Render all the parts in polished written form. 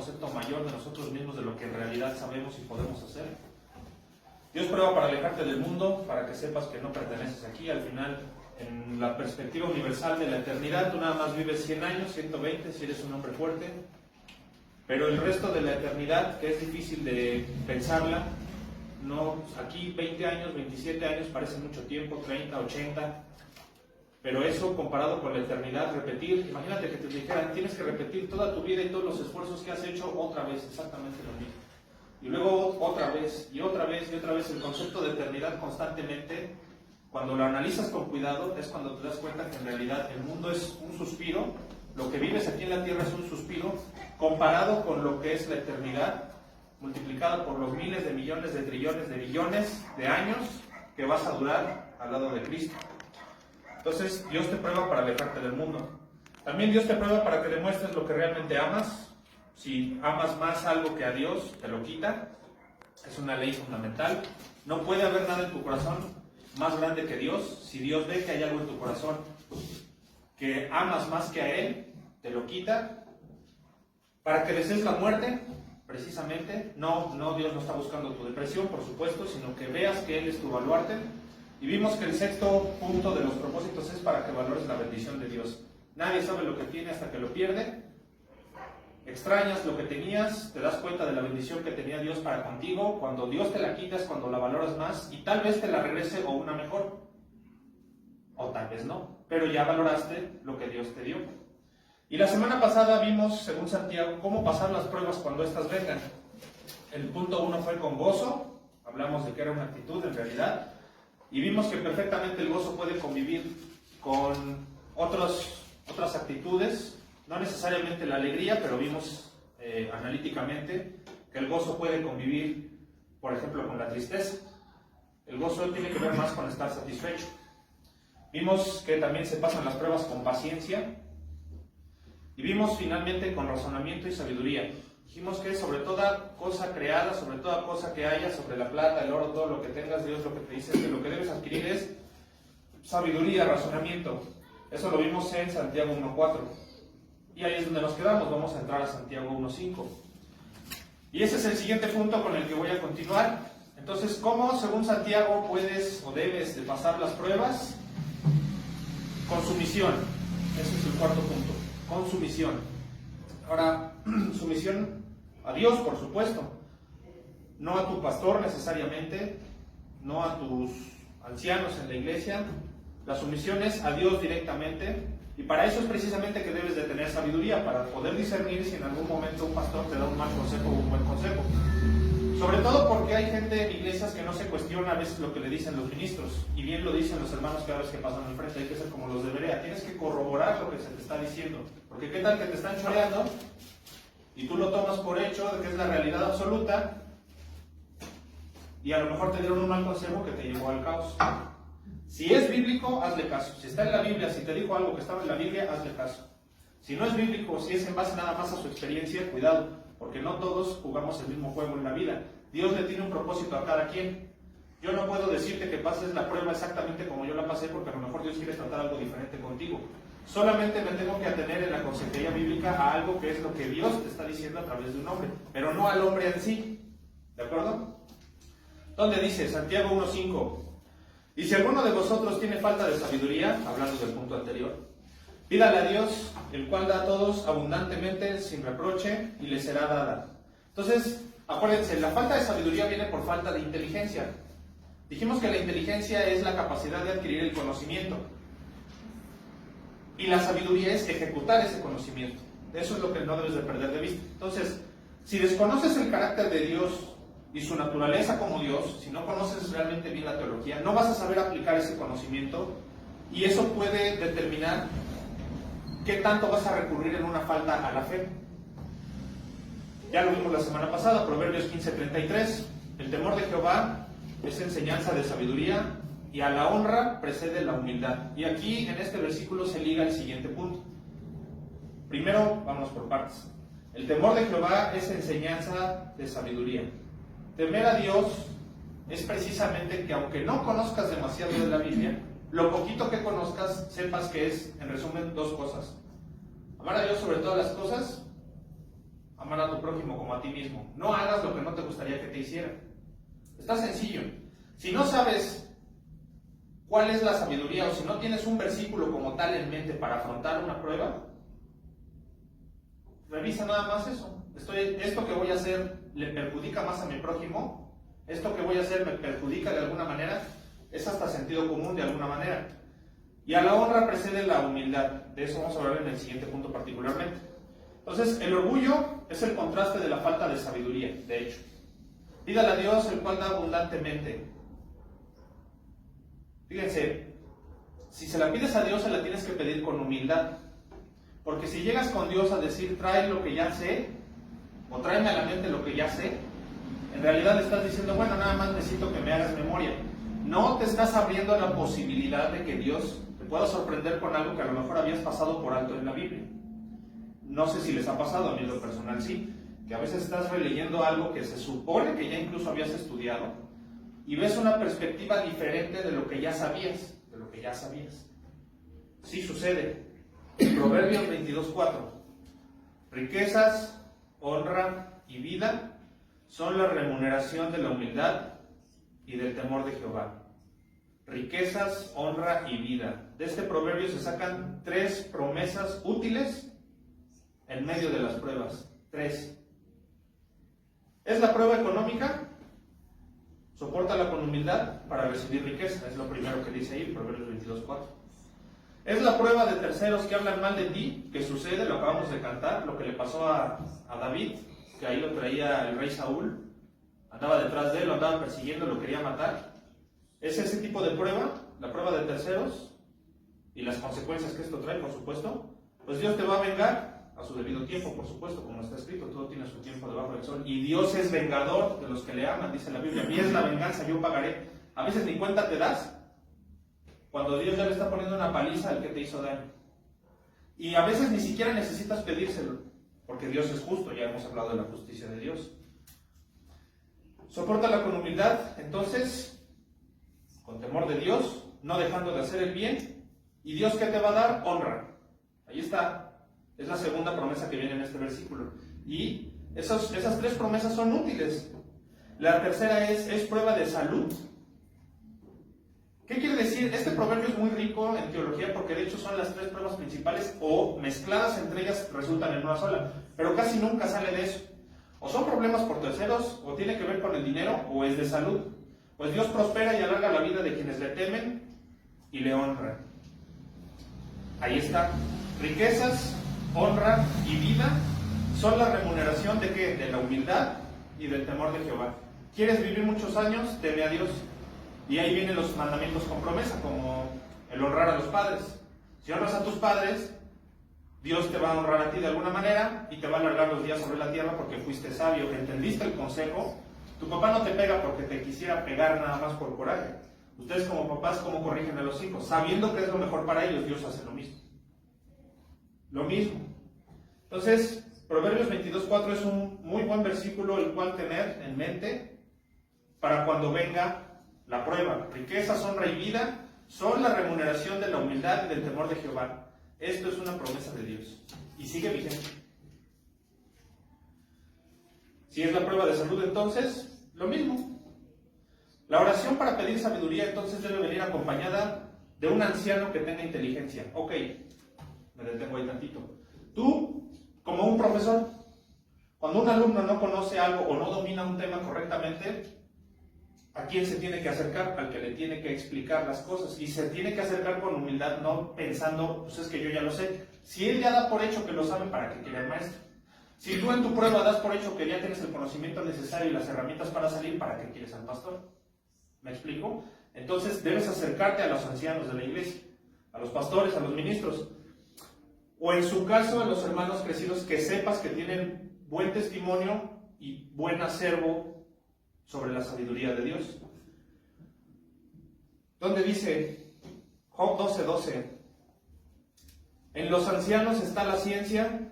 concepto mayor de nosotros mismos, de lo que en realidad sabemos y podemos hacer. Dios prueba para alejarte del mundo, para que sepas que no perteneces aquí. Al final, en la perspectiva universal de la eternidad, tú nada más vives 100 años, 120, si eres un hombre fuerte. Pero el resto de la eternidad, que es difícil de pensarla, no, aquí 20 años, 27 años parece mucho tiempo, 30, 80, pero eso comparado con la eternidad, repetir, imagínate que te dijeran, tienes que repetir toda tu vida y todos los esfuerzos que has hecho otra vez, exactamente lo mismo. Y luego otra vez, y otra vez, y otra vez, el concepto de eternidad constantemente, cuando lo analizas con cuidado, es cuando te das cuenta que en realidad el mundo es un suspiro, lo que vives aquí en la tierra es un suspiro, comparado con lo que es la eternidad, multiplicado por los miles de millones de trillones de billones de años que vas a durar al lado de Cristo. Entonces, Dios te prueba para alejarte del mundo. También Dios te prueba para que demuestres lo que realmente amas. Si amas más algo que a Dios, te lo quita. Es una ley fundamental. No puede haber nada en tu corazón más grande que Dios. Si Dios ve que hay algo en tu corazón que amas más que a Él, te lo quita. Para que desees la muerte, precisamente. No, Dios no está buscando tu depresión, por supuesto, sino que veas que Él es tu baluarte. Y vimos que el sexto punto de los propósitos es para que valores la bendición de Dios. Nadie sabe lo que tiene hasta que lo pierde. Extrañas lo que tenías, te das cuenta de la bendición que tenía Dios para contigo. Cuando Dios te la quita es cuando la valoras más y tal vez te la regrese o una mejor. O tal vez no, pero ya valoraste lo que Dios te dio. Y la semana pasada vimos, según Santiago, cómo pasar las pruebas cuando éstas vengan. El punto 1 fue con gozo. Hablamos de que era una actitud en realidad. Y vimos que perfectamente el gozo puede convivir con otras actitudes, no necesariamente la alegría, pero vimos analíticamente que el gozo puede convivir, por ejemplo, con la tristeza. El gozo tiene que ver más con estar satisfecho. Vimos que también se pasan las pruebas con paciencia. Y vimos finalmente con razonamiento y sabiduría. Dijimos que sobre toda cosa creada, sobre toda cosa que haya, sobre la plata, el oro, todo lo que tengas, Dios lo que te dice es que lo que debes adquirir es sabiduría, razonamiento. Eso lo vimos en Santiago 1.4. Y ahí es donde nos quedamos, vamos a entrar a Santiago 1.5. Y ese es el siguiente punto con el que voy a continuar. Entonces, ¿cómo según Santiago puedes o debes de pasar las pruebas? Con sumisión. Ese es el cuarto punto, con sumisión. Ahora, sumisión a Dios, por supuesto, no a tu pastor necesariamente, no a tus ancianos en la iglesia. La sumisión es a Dios directamente, y para eso es precisamente que debes de tener sabiduría, para poder discernir si en algún momento un pastor te da un mal consejo o un buen consejo. Sobre todo porque hay gente en iglesias que no se cuestiona a veces lo que le dicen los ministros, y bien lo dicen los hermanos cada vez que pasan al frente. Hay que ser como los de Berea, tienes que corroborar lo que se te está diciendo, porque qué tal que te están choreando y tú lo tomas por hecho de que es la realidad absoluta, y a lo mejor te dieron un mal consejo que te llevó al caos. Si es bíblico, hazle caso. Si está en la Biblia, si te dijo algo que estaba en la Biblia, hazle caso. Si no es bíblico, si es en base nada más a su experiencia, cuidado, porque no todos jugamos el mismo juego en la vida. Dios le tiene un propósito a cada quien. Yo no puedo decirte que pases la prueba exactamente como yo la pasé, porque a lo mejor Dios quiere tratar algo diferente contigo. Solamente me tengo que atener en la consejería bíblica a algo que es lo que Dios te está diciendo a través de un hombre, pero no al hombre en sí. ¿De acuerdo? ¿Dónde dice? Santiago 1.5. Y si alguno de vosotros tiene falta de sabiduría, hablando del punto anterior, pídale a Dios, el cual da a todos abundantemente, sin reproche, y le será dada. Entonces, acuérdense, la falta de sabiduría viene por falta de inteligencia. Dijimos que la inteligencia es la capacidad de adquirir el conocimiento. Y la sabiduría es ejecutar ese conocimiento. Eso es lo que no debes de perder de vista. Entonces, si desconoces el carácter de Dios y su naturaleza como Dios, si no conoces realmente bien la teología, no vas a saber aplicar ese conocimiento, y eso puede determinar qué tanto vas a recurrir en una falta a la fe. Ya lo vimos la semana pasada, Proverbios 15:33. El temor de Jehová es enseñanza de sabiduría, y a la honra precede la humildad. Y aquí en este versículo se liga el siguiente punto. Primero, vamos por partes. El temor de Jehová es enseñanza de sabiduría. Temer a Dios es precisamente que aunque no conozcas demasiado de la Biblia, lo poquito que conozcas, sepas que es, en resumen, dos cosas. Amar a Dios sobre todas las cosas, amar a tu prójimo como a ti mismo. No hagas lo que no te gustaría que te hicieran. Está sencillo. Si no sabes cuál es la sabiduría o si no tienes un versículo como tal en mente para afrontar una prueba, revisa nada más eso. ¿Esto que voy a hacer le perjudica más a mi prójimo? ¿Esto que voy a hacer me perjudica de alguna manera? Es hasta sentido común de alguna manera. Y a la honra precede la humildad. De eso vamos a hablar en el siguiente punto particularmente. Entonces, el orgullo es el contraste de la falta de sabiduría, de hecho. Pídale a Dios, el cual da abundantemente. Fíjense, si se la pides a Dios, se la tienes que pedir con humildad. Porque si llegas con Dios a decir, trae lo que ya sé, o tráeme a la mente lo que ya sé, en realidad le estás diciendo, bueno, nada más necesito que me hagas memoria. No te estás abriendo a la posibilidad de que Dios te pueda sorprender con algo que a lo mejor habías pasado por alto en la Biblia. No sé si les ha pasado, a mí en lo personal sí, que a veces estás releyendo algo que se supone que ya incluso habías estudiado y ves una perspectiva diferente de lo que ya sabías, Sí sucede. Proverbios 22:4. Riquezas, honra y vida son la remuneración de la humildad y del temor de Jehová. Riquezas, honra y vida. De este proverbio se sacan 3 promesas útiles en medio de las pruebas. 3. ¿Es la prueba económica? Sopórtala con humildad para recibir riqueza. Es lo primero que dice ahí, Proverbios 22:4. ¿Es la prueba de terceros que hablan mal de ti? Que sucede, lo acabamos de cantar, lo que le pasó a David, que ahí lo traía el rey Saúl. Andaba detrás de él, lo andaba persiguiendo, lo quería matar. ¿Es ese tipo de prueba? La prueba de terceros y las consecuencias que esto trae, por supuesto. Pues Dios te va a vengar a su debido tiempo, por supuesto, como está escrito, todo tiene su tiempo debajo del sol. Y Dios es vengador de los que le aman, dice la Biblia. Mía es la venganza, yo pagaré. A veces ni cuenta te das cuando Dios ya le está poniendo una paliza al que te hizo daño. Y a veces ni siquiera necesitas pedírselo, porque Dios es justo, ya hemos hablado de la justicia de Dios. Sopórtala con humildad, entonces, con temor de Dios, no dejando de hacer el bien. ¿Y Dios qué te va a dar? Honra. Ahí está. Es la segunda promesa que viene en este versículo. Y esas 3 promesas son útiles. La tercera es prueba de salud. ¿Qué quiere decir? Este proverbio es muy rico en teología porque de hecho son las 3 pruebas principales o mezcladas entre ellas resultan en una sola. Pero casi nunca sale de eso. O son problemas por terceros, o tiene que ver con el dinero, o es de salud. Pues Dios prospera y alarga la vida de quienes le temen y le honran. Ahí está. Riquezas, honra y vida son la remuneración ¿de qué? De la humildad y del temor de Jehová. ¿Quieres vivir muchos años? Teme a Dios. Y ahí vienen los mandamientos con promesa, como el honrar a los padres. Si honras a tus padres, Dios te va a honrar a ti de alguna manera y te va a alargar los días sobre la tierra porque fuiste sabio, que entendiste el consejo. Tu papá no te pega porque te quisiera pegar nada más por coraje. Ustedes como papás, ¿cómo corrigen a los hijos? Sabiendo que es lo mejor para ellos, Dios hace lo mismo. Lo mismo. Entonces, Proverbios 22:4 es un muy buen versículo el cual tener en mente para cuando venga la prueba. Riquezas, honra y vida son la remuneración de la humildad y del temor de Jehová. Esto es una promesa de Dios y sigue vigente. Si es la prueba de salud, entonces, lo mismo. La oración para pedir sabiduría, entonces, debe venir acompañada de un anciano que tenga inteligencia. Ok, me detengo ahí tantito. Tú, como un profesor, cuando un alumno no conoce algo o no domina un tema correctamente, ¿a quién se tiene que acercar? Al que le tiene que explicar las cosas. Y se tiene que acercar con humildad, no pensando, pues es que yo ya lo sé. Si él ya da por hecho que lo sabe, ¿para qué quiere el maestro? Si tú en tu prueba das por hecho que ya tienes el conocimiento necesario y las herramientas para salir, ¿para qué quieres al pastor? ¿Me explico? Entonces debes acercarte a los ancianos de la iglesia, a los pastores, a los ministros, o en su caso a los hermanos crecidos que sepas que tienen buen testimonio y buen acervo sobre la sabiduría de Dios. Donde dice Job 12:12, en los ancianos está la ciencia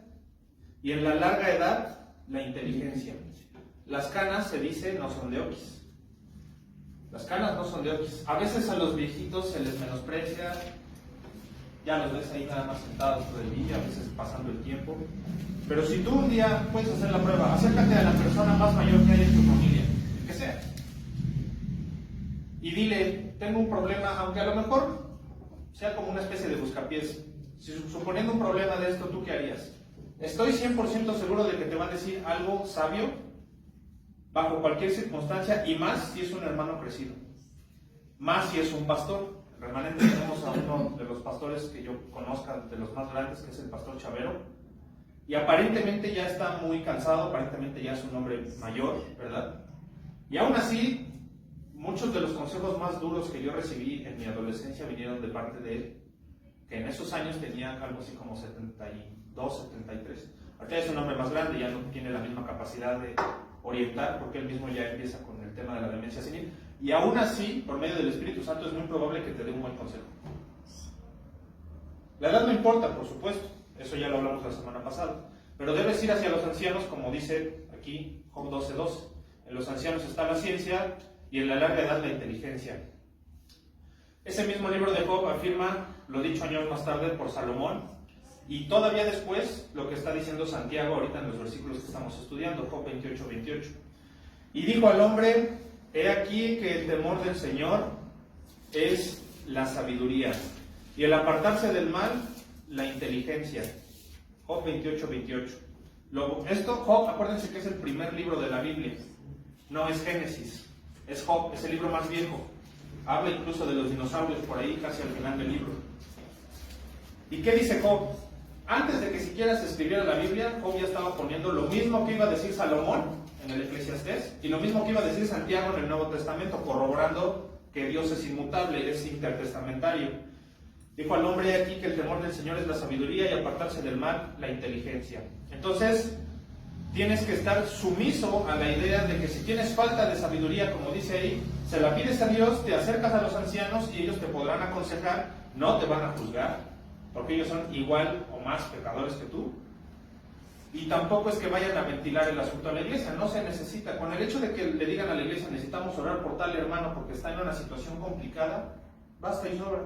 y en la larga edad la inteligencia. Las canas, se dice, no son de oquis. Las canas no son de oquis. A veces a los viejitos se les menosprecia. ya los ves ahí nada más sentados todo el día, a veces pasando el tiempo. Pero si tú un día puedes hacer la prueba, acércate a la persona más mayor que hay en tu familia, que sea, y dile, tengo un problema, aunque a lo mejor sea como una especie de buscapiés. Si suponiendo un problema de esto, ¿tú qué harías? Estoy 100% seguro de que te va a decir algo sabio bajo cualquier circunstancia, y más si es un hermano crecido, más si es un pastor. Realmente tenemos a uno de los pastores que yo conozca, de los más grandes, que es el pastor Chavero, y aparentemente ya está muy cansado, aparentemente ya es un hombre mayor, ¿verdad? Y aún así, muchos de los consejos más duros que yo recibí en mi adolescencia vinieron de parte de él, que en esos años tenía algo así como 72, 73. Ahorita es un hombre más grande, ya no tiene la misma capacidad de orientar, porque él mismo ya empieza con el tema de la demencia senil, y aún así, por medio del Espíritu Santo, es muy probable que te dé un buen consejo. La edad no importa, por supuesto, eso ya lo hablamos la semana pasada, pero debes ir hacia los ancianos, como dice aquí Job 12:12. En los ancianos está la ciencia y en la larga edad la inteligencia. Ese mismo libro de Job afirma lo dicho años más tarde por Salomón, y todavía después lo que está diciendo Santiago ahorita en los versículos que estamos estudiando, Job 28:28. Y dijo al hombre, he aquí que el temor del Señor es la sabiduría, y el apartarse del mal, la inteligencia. Job 28:28. Esto, Job, acuérdense que es el primer libro de la Biblia, no es Génesis, es Job, es el libro más viejo. Habla incluso de los dinosaurios por ahí, casi al final del libro. ¿Y qué dice Job? Antes de que siquiera se escribiera la Biblia, Job ya estaba poniendo lo mismo que iba a decir Salomón en el Eclesiastés y lo mismo que iba a decir Santiago en el Nuevo Testamento, corroborando que Dios es inmutable, es intertestamentario. Dijo al hombre aquí que el temor del Señor es la sabiduría y apartarse del mal, la inteligencia. Entonces, tienes que estar sumiso a la idea de que si tienes falta de sabiduría, como dice ahí, se la pides a Dios, te acercas a los ancianos y ellos te podrán aconsejar, no te van a juzgar, porque ellos son igual o más pecadores que tú. Y tampoco es que vayan a ventilar el asunto a la iglesia, no se necesita. Con el hecho de que le digan a la iglesia, necesitamos orar por tal hermano porque está en una situación complicada, basta y sobra.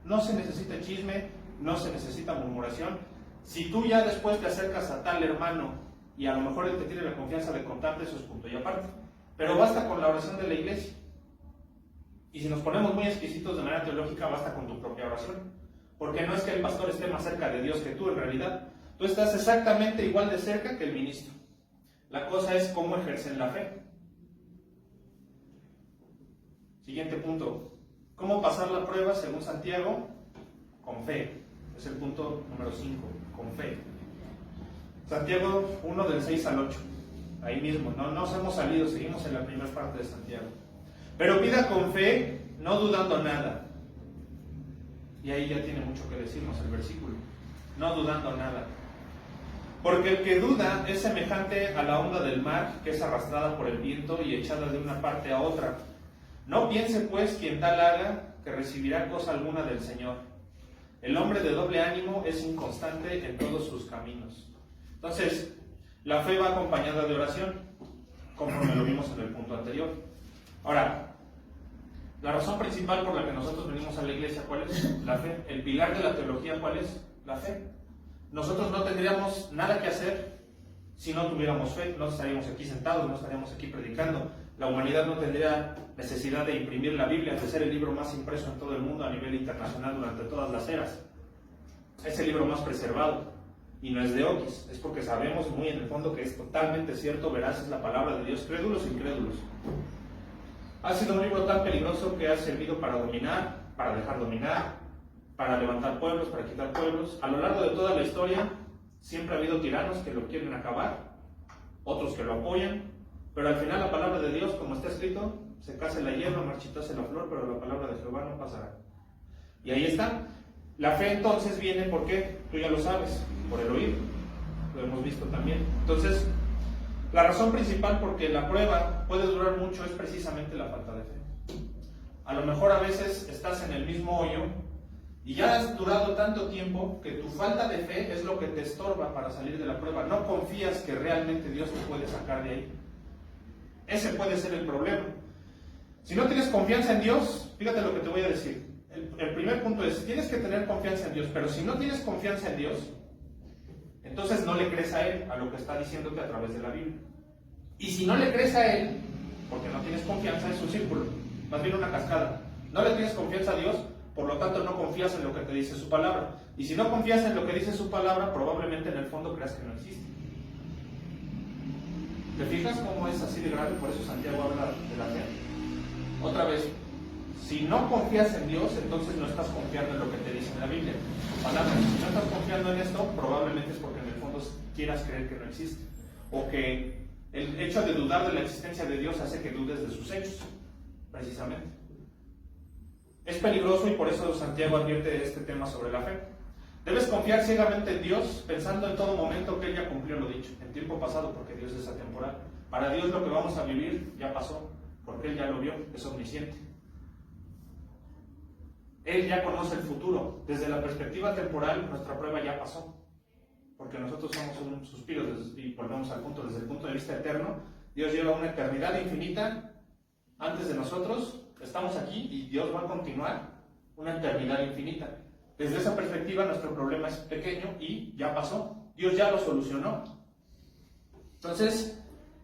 No se necesita chisme, no se necesita murmuración. Si tú ya después te acercas a tal hermano y a lo mejor él te tiene la confianza de contarte, eso es punto y aparte. Pero basta con la oración de la iglesia. Y si nos ponemos muy exquisitos de manera teológica, basta con tu propia oración. Porque no es que el pastor esté más cerca de Dios que tú, en realidad. Tú estás exactamente igual de cerca que el ministro. La cosa es cómo ejercen la fe. Siguiente punto. ¿Cómo pasar la prueba según Santiago? Con fe. Es el punto número 5, con fe. Santiago 1 del 6 al 8. Ahí mismo, no nos hemos salido, seguimos en la primera parte de Santiago. Pero pida con fe, no dudando nada. Y ahí ya tiene mucho que decirnos el versículo. No dudando nada. Porque el que duda es semejante a la onda del mar, que es arrastrada por el viento y echada de una parte a otra. No piense pues quien tal haga, que recibirá cosa alguna del Señor. El hombre de doble ánimo es inconstante en todos sus caminos. Entonces, la fe va acompañada de oración, conforme lo vimos en el punto anterior. Ahora, la razón principal por la que nosotros venimos a la iglesia, ¿cuál es? La fe. El pilar de la teología, ¿cuál es? La fe. Nosotros no tendríamos nada que hacer si no tuviéramos fe. No estaríamos aquí sentados, no estaríamos aquí predicando. La humanidad no tendría necesidad de imprimir la Biblia, de ser el libro más impreso en todo el mundo a nivel internacional durante todas las eras. Es el libro más preservado. Y no es de Oquis, es porque sabemos muy en el fondo que es totalmente cierto, veraz es la palabra de Dios, crédulos e incrédulos. Ha sido un libro tan peligroso que ha servido para dominar, para dejar dominar, para levantar pueblos, para quitar pueblos. A lo largo de toda la historia siempre ha habido tiranos que lo quieren acabar, otros que lo apoyan, pero al final la palabra de Dios, como está escrito, se case la hierba, marchitase la flor, pero la palabra de Jehová no pasará. Y ahí está. La fe entonces viene, ¿por qué? Tú ya lo sabes, por el oír, lo hemos visto también. Entonces, la razón principal porque la prueba puede durar mucho es precisamente la falta de fe. A lo mejor a veces estás en el mismo hoyo y ya has durado tanto tiempo que tu falta de fe es lo que te estorba para salir de la prueba. No confías que realmente Dios te puede sacar de ahí. Ese puede ser el problema. Si no tienes confianza en Dios, fíjate lo que te voy a decir. el primer punto es, tienes que tener confianza en Dios, pero si no tienes confianza en Dios, entonces no le crees a Él, a lo que está diciéndote a través de la Biblia. Y si no le crees a Él, porque no tienes confianza, es un círculo, más bien una cascada. No le tienes confianza a Dios, por lo tanto no confías en lo que te dice su palabra. Y si no confías en lo que dice su palabra, probablemente en el fondo creas que no existe. ¿Te fijas cómo es así de grave? Por eso Santiago habla de la fe. Otra vez, si no confías en Dios, entonces no estás confiando en lo que te dice en la Biblia. Palabras, si no estás confiando en esto, probablemente es porque en el fondo quieras creer que no existe. O que el hecho de dudar de la existencia de Dios hace que dudes de sus hechos, precisamente. Es peligroso y por eso Santiago advierte este tema sobre la fe. Debes confiar ciegamente en Dios, pensando en todo momento que Él ya cumplió lo dicho, en tiempo pasado, porque Dios es atemporal. Para Dios lo que vamos a vivir ya pasó, porque Él ya lo vio, es omnisciente. Él ya conoce el futuro. Desde la perspectiva temporal, nuestra prueba ya pasó, porque nosotros somos un suspiro, y volvemos al punto, desde el punto de vista eterno, Dios lleva una eternidad infinita antes de nosotros, estamos aquí y Dios va a continuar una eternidad infinita. Desde esa perspectiva nuestro problema es pequeño y ya pasó, Dios ya lo solucionó. Entonces,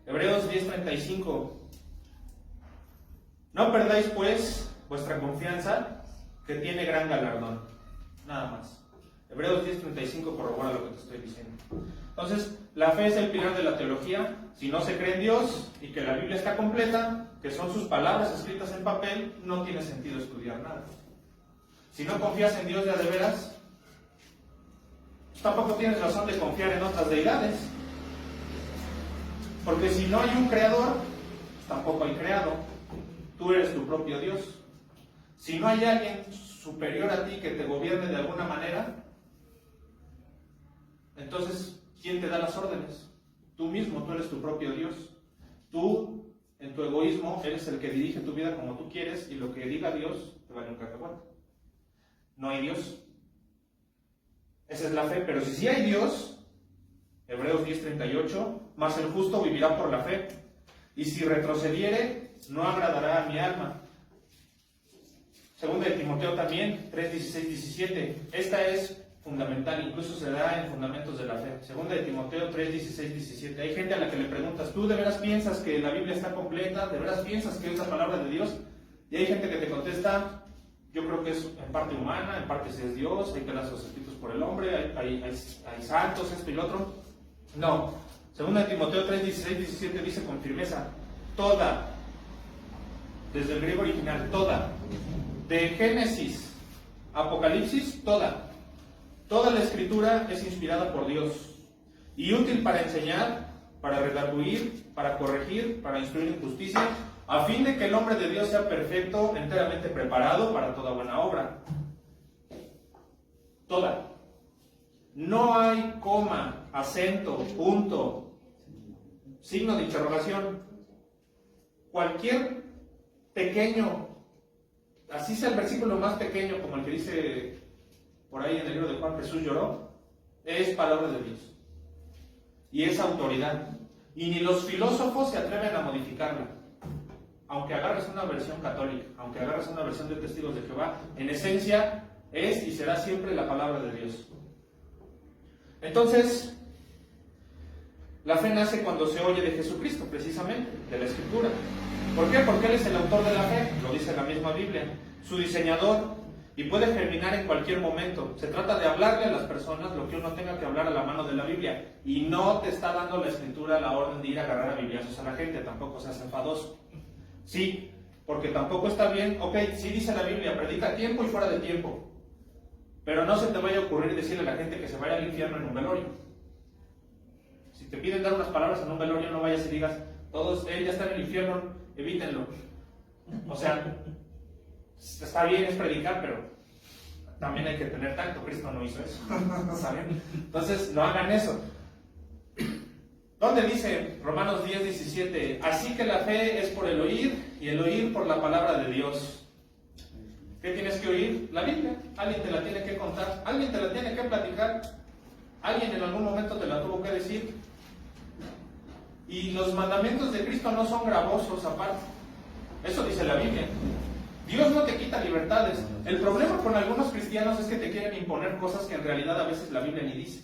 Hebreos 10:35, no perdáis pues vuestra confianza, que tiene gran galardón. Nada más. Hebreos 10:35 corrobora lo que te estoy diciendo. Entonces, la fe es el pilar de la teología. Si no se cree en Dios y que la Biblia está completa, que son sus palabras escritas en papel, no tiene sentido estudiar nada. Si no confías en Dios ya de veras, tampoco tienes razón de confiar en otras deidades. Porque si no hay un creador, tampoco hay creado. Tú eres tu propio Dios. Si no hay alguien superior a ti que te gobierne de alguna manera, entonces, ¿quién te da las órdenes? Tú mismo, tú eres tu propio Dios. Tú, en tu egoísmo, eres el que dirige tu vida como tú quieres y lo que diga Dios te vale un cacahuate. No hay Dios. Esa es la fe, pero si sí hay Dios, Hebreos 10:38, mas el justo vivirá por la fe, y si retrocediere, no agradará a mi alma. Segunda de Timoteo también, 3:16-17, esta es fundamental, incluso se da en fundamentos de la fe. Segunda de Timoteo 3:16-17, hay gente a la que le preguntas, ¿tú de veras piensas que la Biblia está completa? ¿De veras piensas que es la palabra de Dios? Y hay gente que te contesta, yo creo que es en parte humana, en parte si es Dios, hay que dar los escritos por el hombre, hay santos, esto y lo otro. No, segunda de Timoteo 3:16-17 dice con firmeza, toda, desde el griego original, toda, de Génesis, Apocalipsis, toda la escritura es inspirada por Dios y útil para enseñar, para redarguir, para corregir, para instruir en justicia, a fin de que el hombre de Dios sea perfecto, enteramente preparado para toda buena obra. Toda. No hay coma, acento, punto, signo de interrogación. Cualquier pequeño, así sea el versículo más pequeño, como el que dice por ahí en el libro de Juan, Jesús lloró, es palabra de Dios. Y es autoridad. Y ni los filósofos se atreven a modificarla. Aunque agarres una versión católica, aunque agarres una versión de Testigos de Jehová, en esencia es y será siempre la palabra de Dios. Entonces, la fe nace cuando se oye de Jesucristo, precisamente, de la Escritura. ¿Por qué? Porque Él es el autor de la fe, lo dice la misma Biblia, su diseñador, y puede germinar en cualquier momento. Se trata de hablarle a las personas lo que uno tenga que hablar a la mano de la Biblia, y no te está dando la Escritura la orden de ir a agarrar a bibliazos a la gente, tampoco seas enfadoso. Sí, porque tampoco está bien, ok, sí dice la Biblia, predica a tiempo y fuera de tiempo, pero no se te vaya a ocurrir decirle a la gente que se vaya al infierno en un velorio. Si te piden dar unas palabras en un velorio, no vayas y digas, todos, ya están en el infierno, evítenlo. O sea, está bien, es predicar, pero también hay que tener tacto. Cristo no hizo eso. ¿Saben? Entonces, no hagan eso. ¿Dónde dice Romanos 10:17? Así que la fe es por el oír, y el oír por la palabra de Dios. ¿Qué tienes que oír? La Biblia. Alguien te la tiene que contar, alguien te la tiene que platicar, alguien en algún momento te la tuvo que decir. Y los mandamientos de Cristo no son gravosos aparte. Eso dice la Biblia. Dios no te quita libertades. El problema con algunos cristianos es que te quieren imponer cosas que en realidad a veces la Biblia ni dice.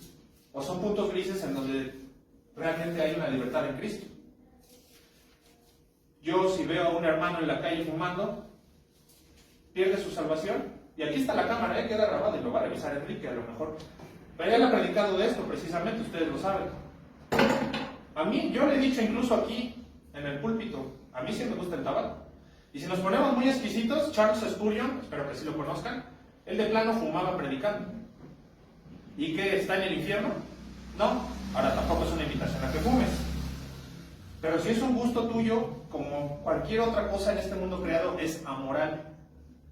O son puntos grises en donde realmente hay una libertad en Cristo. Yo, si veo a un hermano en la calle fumando, pierde su salvación. Y aquí está la cámara, queda grabado y lo va a revisar Enrique a lo mejor. Pero él ha predicado de esto precisamente, ustedes lo saben. A mí, yo le he dicho incluso aquí, en el púlpito, a mí sí me gusta el tabaco. Y si nos ponemos muy exquisitos, Charles Spurgeon, espero que sí lo conozcan, él de plano fumaba predicando. ¿Y qué? ¿Está en el infierno? No, ahora tampoco es una invitación a que fumes. Pero si es un gusto tuyo, como cualquier otra cosa en este mundo creado, es amoral.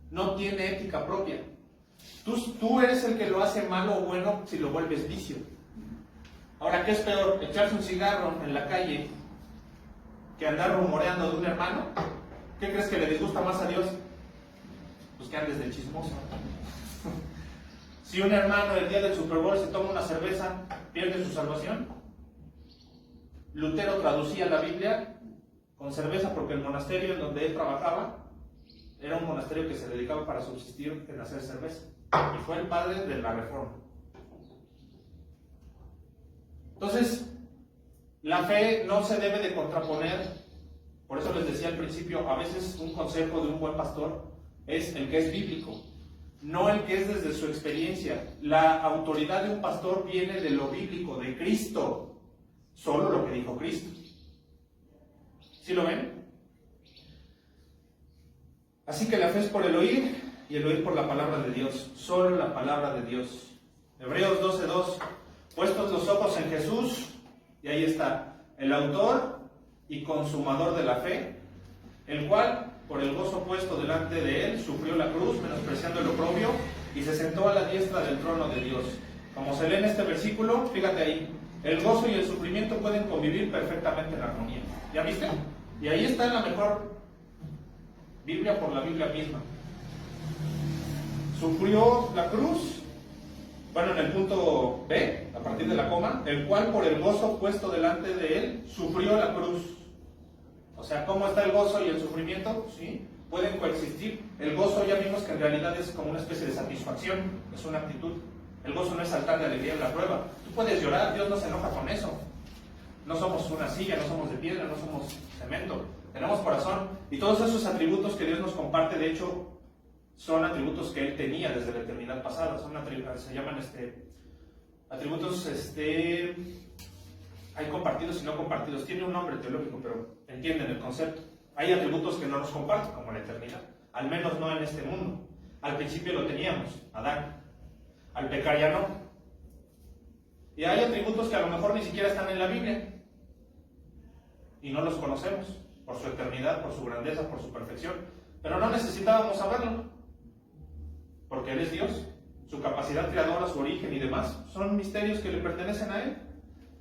No tiene ética propia. Tú eres el que lo hace malo o bueno si lo vuelves vicio. Ahora, ¿qué es peor? ¿Echarse un cigarro en la calle que andar rumoreando de un hermano? ¿Qué crees que le disgusta más a Dios? Pues que andes de chismoso. Si un hermano el día del Super Bowl se toma una cerveza, ¿pierde su salvación? Lutero traducía la Biblia con cerveza porque el monasterio en donde él trabajaba era un monasterio que se dedicaba para subsistir en hacer cerveza. Y fue el padre de la Reforma. Entonces, la fe no se debe de contraponer. Por eso les decía al principio, a veces un consejo de un buen pastor es el que es bíblico, no el que es desde su experiencia. La autoridad de un pastor viene de lo bíblico, de Cristo, solo lo que dijo Cristo. ¿Sí lo ven? Así que la fe es por el oír y el oír por la palabra de Dios, solo la palabra de Dios. Hebreos 12:2, puestos los ojos en Jesús, y ahí está, el autor y consumador de la fe, el cual, por el gozo puesto delante de él, sufrió la cruz, menospreciando el oprobio, y se sentó a la diestra del trono de Dios. Como se lee en este versículo, fíjate ahí, el gozo y el sufrimiento pueden convivir perfectamente en armonía. ¿Ya viste? Y ahí está la mejor Biblia por la Biblia misma. Sufrió la cruz, bueno, en el punto B, a partir de la coma, el cual por el gozo puesto delante de él, sufrió la cruz. O sea, ¿cómo está el gozo y el sufrimiento? Sí, pueden coexistir. El gozo ya vimos que en realidad es como una especie de satisfacción, es una actitud. El gozo no es saltar de alegría en la prueba. Tú puedes llorar, Dios no se enoja con eso. No somos una silla, no somos de piedra, no somos cemento. Tenemos corazón. Y todos esos atributos que Dios nos comparte, de hecho, son atributos que Él tenía desde la eternidad pasada. Son se llaman atributos, hay compartidos y no compartidos. Tiene un nombre teológico, pero entienden el concepto. Hay atributos que no nos comparten, como la eternidad. Al menos no en este mundo. Al principio lo teníamos, Adán. Al pecar ya no. Y hay atributos que a lo mejor ni siquiera están en la Biblia. Y no los conocemos, por su eternidad, por su grandeza, por su perfección. Pero no necesitábamos saberlo, porque Él es Dios. Su capacidad creadora, su origen y demás, son misterios que le pertenecen a Él.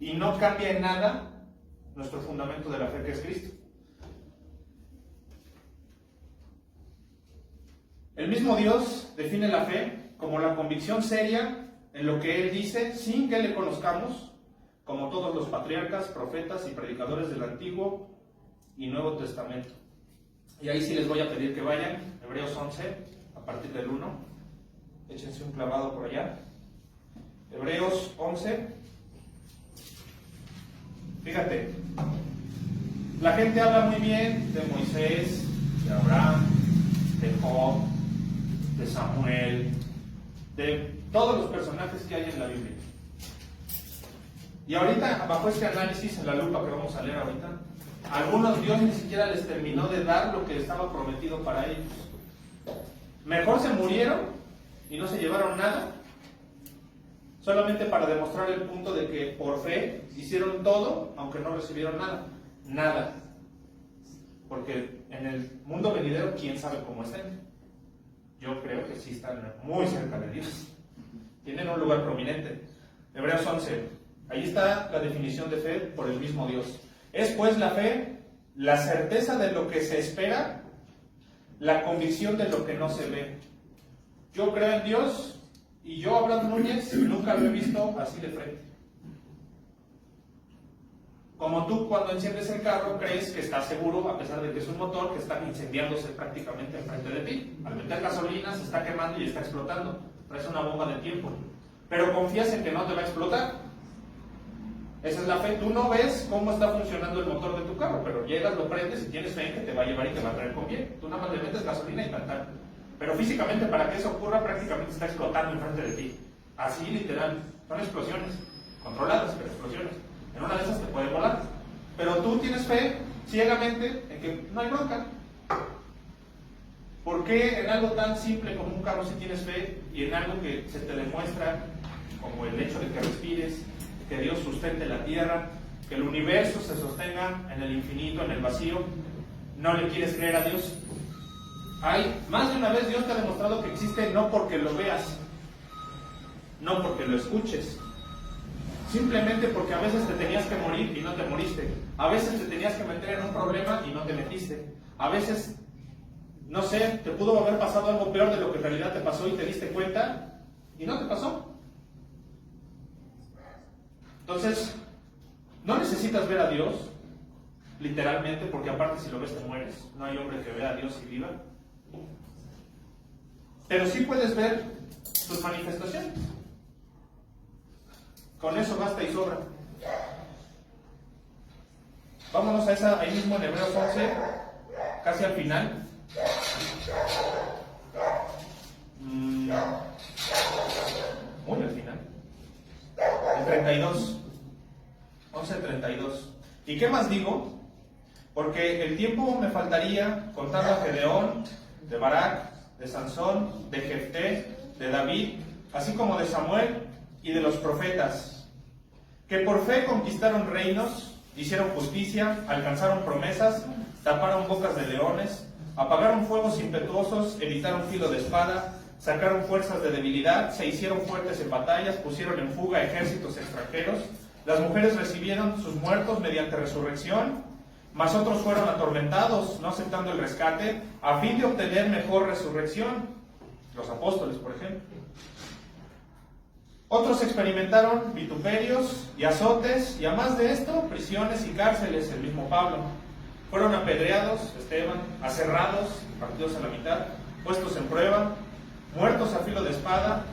Y no cambia en nada nuestro fundamento de la fe, que es Cristo. El mismo Dios define la fe como la convicción seria en lo que Él dice, sin que le conozcamos, como todos los patriarcas, profetas y predicadores del Antiguo y Nuevo Testamento. Y ahí sí les voy a pedir que vayan, Hebreos 11, a partir del 1. Échense un clavado por allá. Hebreos 11. Fíjate, la gente habla muy bien de Moisés, de Abraham, de Job, de Samuel, de todos los personajes que hay en la Biblia. Y ahorita, bajo este análisis en la lupa que vamos a leer ahorita, a algunos Dios ni siquiera les terminó de dar lo que estaba prometido para ellos. Mejor se murieron y no se llevaron nada, solamente para demostrar el punto de que por fe hicieron todo, aunque no recibieron nada. Nada. Porque en el mundo venidero, quién sabe cómo estén. Yo creo que sí están muy cerca de Dios. Tienen un lugar prominente. Hebreos 11. Ahí está la definición de fe por el mismo Dios. Es pues la fe, la certeza de lo que se espera, la convicción de lo que no se ve. Yo creo en Dios y yo, Abraham Núñez, nunca lo he visto así de frente. Como tú cuando enciendes el carro crees que está seguro a pesar de que es un motor que está incendiándose prácticamente enfrente de ti. Al meter gasolina se está quemando y está explotando. Parece una bomba de tiempo. Pero confías en que no te va a explotar. Esa es la fe. Tú no ves cómo está funcionando el motor de tu carro, pero llegas, lo prendes y tienes fe en que te va a llevar y te va a traer con bien. Tú nada más le metes gasolina y tal. Pero físicamente para que eso ocurra prácticamente está explotando enfrente de ti. Así literal. Son explosiones. Controladas, pero explosiones. En una de esas te puede volar. Pero tú tienes fe ciegamente en que no hay bronca. ¿Por qué en algo tan simple como un carro sí tienes fe y en algo que se te demuestra, como el hecho de que respires, que Dios sustente la tierra, que el universo se sostenga en el infinito, en el vacío, no le quieres creer a Dios? Hay más de una vez Dios te ha demostrado que existe no porque lo veas, no porque lo escuches, simplemente porque a veces te tenías que morir y no te moriste. A veces te tenías que meter en un problema y no te metiste. A veces, no sé, te pudo haber pasado algo peor de lo que en realidad te pasó y te diste cuenta y no te pasó. Entonces, no necesitas ver a Dios, literalmente, porque aparte si lo ves te mueres. No hay hombre que vea a Dios y viva. Pero sí puedes ver sus manifestaciones. Con eso basta y sobra. Vámonos a esa, ahí mismo en Hebreos 11, casi al final. Muy al final. El 32. 11:32. ¿Y qué más digo? Porque el tiempo me faltaría contando a Gedeón, de Barak, de Sansón, de Jefté, de David, así como de Samuel y de los profetas, que por fe conquistaron reinos, hicieron justicia, alcanzaron promesas, taparon bocas de leones, apagaron fuegos impetuosos, evitaron filo de espada, sacaron fuerzas de debilidad, se hicieron fuertes en batallas, pusieron en fuga ejércitos extranjeros. Las mujeres recibieron sus muertos mediante resurrección, mas otros fueron atormentados, no aceptando el rescate, a fin de obtener mejor resurrección. Los apóstoles, por ejemplo. Otros experimentaron vituperios y azotes, y además de esto, prisiones y cárceles, el mismo Pablo. Fueron apedreados, Esteban, aserrados, partidos a la mitad, puestos en prueba, muertos a filo de espada,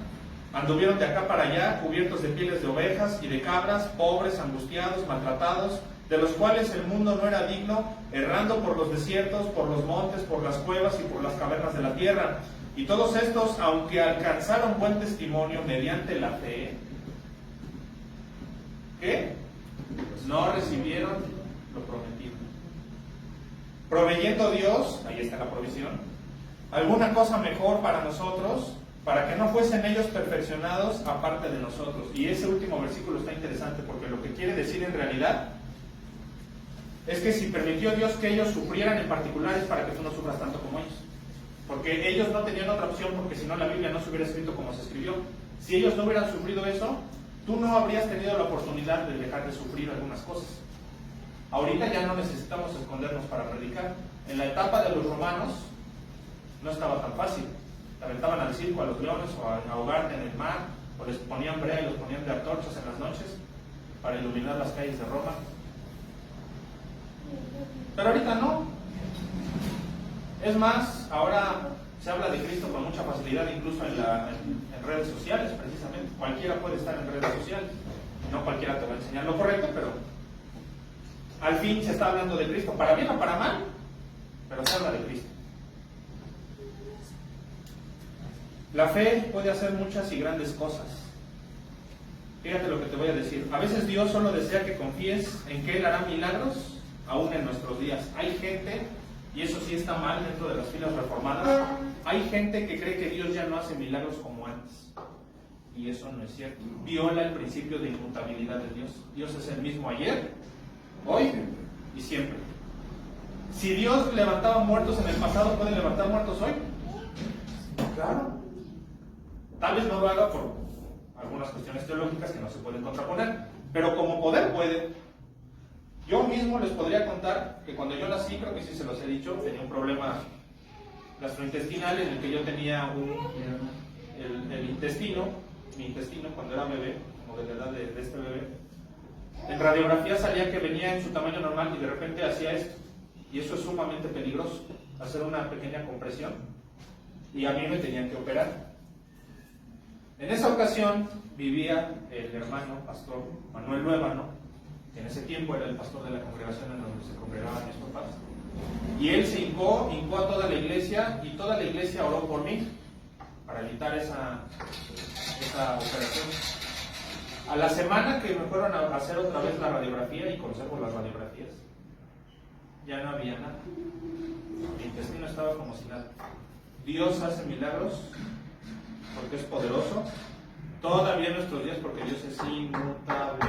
anduvieron de acá para allá, cubiertos de pieles de ovejas y de cabras, pobres, angustiados, maltratados, de los cuales el mundo no era digno, errando por los desiertos, por los montes, por las cuevas y por las cavernas de la tierra. Y todos estos, aunque alcanzaron buen testimonio mediante la fe, ¿qué? No recibieron lo prometido. Proveyendo Dios, ahí está la provisión, alguna cosa mejor para nosotros, para que no fuesen ellos perfeccionados aparte de nosotros. Y ese último versículo está interesante porque lo que quiere decir en realidad es que si permitió Dios que ellos sufrieran en particular es para que tú no sufras tanto como ellos. Porque ellos no tenían otra opción, porque si no la Biblia no se hubiera escrito como se escribió. Si ellos no hubieran sufrido eso, tú no habrías tenido la oportunidad de dejar de sufrir algunas cosas. Ahorita ya no necesitamos escondernos para predicar. En la etapa de los romanos no estaba tan fácil. Te aventaban al circo a los leones o a ahogarte en el mar, o les ponían brea y los ponían de antorchas en las noches para iluminar las calles de Roma. Pero ahorita no. Es más, ahora se habla de Cristo con mucha facilidad, incluso en redes sociales, precisamente. Cualquiera puede estar en redes sociales. No cualquiera te va a enseñar lo correcto, pero al fin se está hablando de Cristo, para bien o para mal, pero se habla de Cristo. La fe puede hacer muchas y grandes cosas. Fíjate lo que te voy a decir. A veces Dios solo desea que confíes en que Él hará milagros, aún en nuestros días. Hay gente, y eso sí está mal dentro de las filas reformadas, hay gente que cree que Dios ya no hace milagros como antes. Y eso no es cierto. Viola el principio de inmutabilidad de Dios. Dios es el mismo ayer, hoy y siempre. Si Dios levantaba muertos en el pasado, ¿puede levantar muertos hoy? Claro. Tal vez no lo haga por algunas cuestiones teológicas que no se pueden contraponer, pero como poder puede. Yo mismo les podría contar que cuando yo nací, creo que sí se los he dicho, tenía un problema gastrointestinal en el que yo tenía el intestino, mi intestino cuando era bebé, como de la edad de este bebé, En radiografía salía que venía en su tamaño normal y de repente hacía esto. Y eso es sumamente peligroso, hacer una pequeña compresión. Y a mí me tenían que operar. En esa ocasión vivía el hermano pastor Manuel Nuevano, que en ese tiempo era el pastor de la congregación en donde se congregaban mis papás. Y él se hincó a toda la iglesia y toda la iglesia oró por mí para evitar esa operación. A la semana que me fueron a hacer otra vez la radiografía, y conservo las radiografías, ya no había nada. Mi intestino estaba como si nada. Dios hace milagros porque es poderoso. Todavía en nuestros días, porque Dios es inmutable.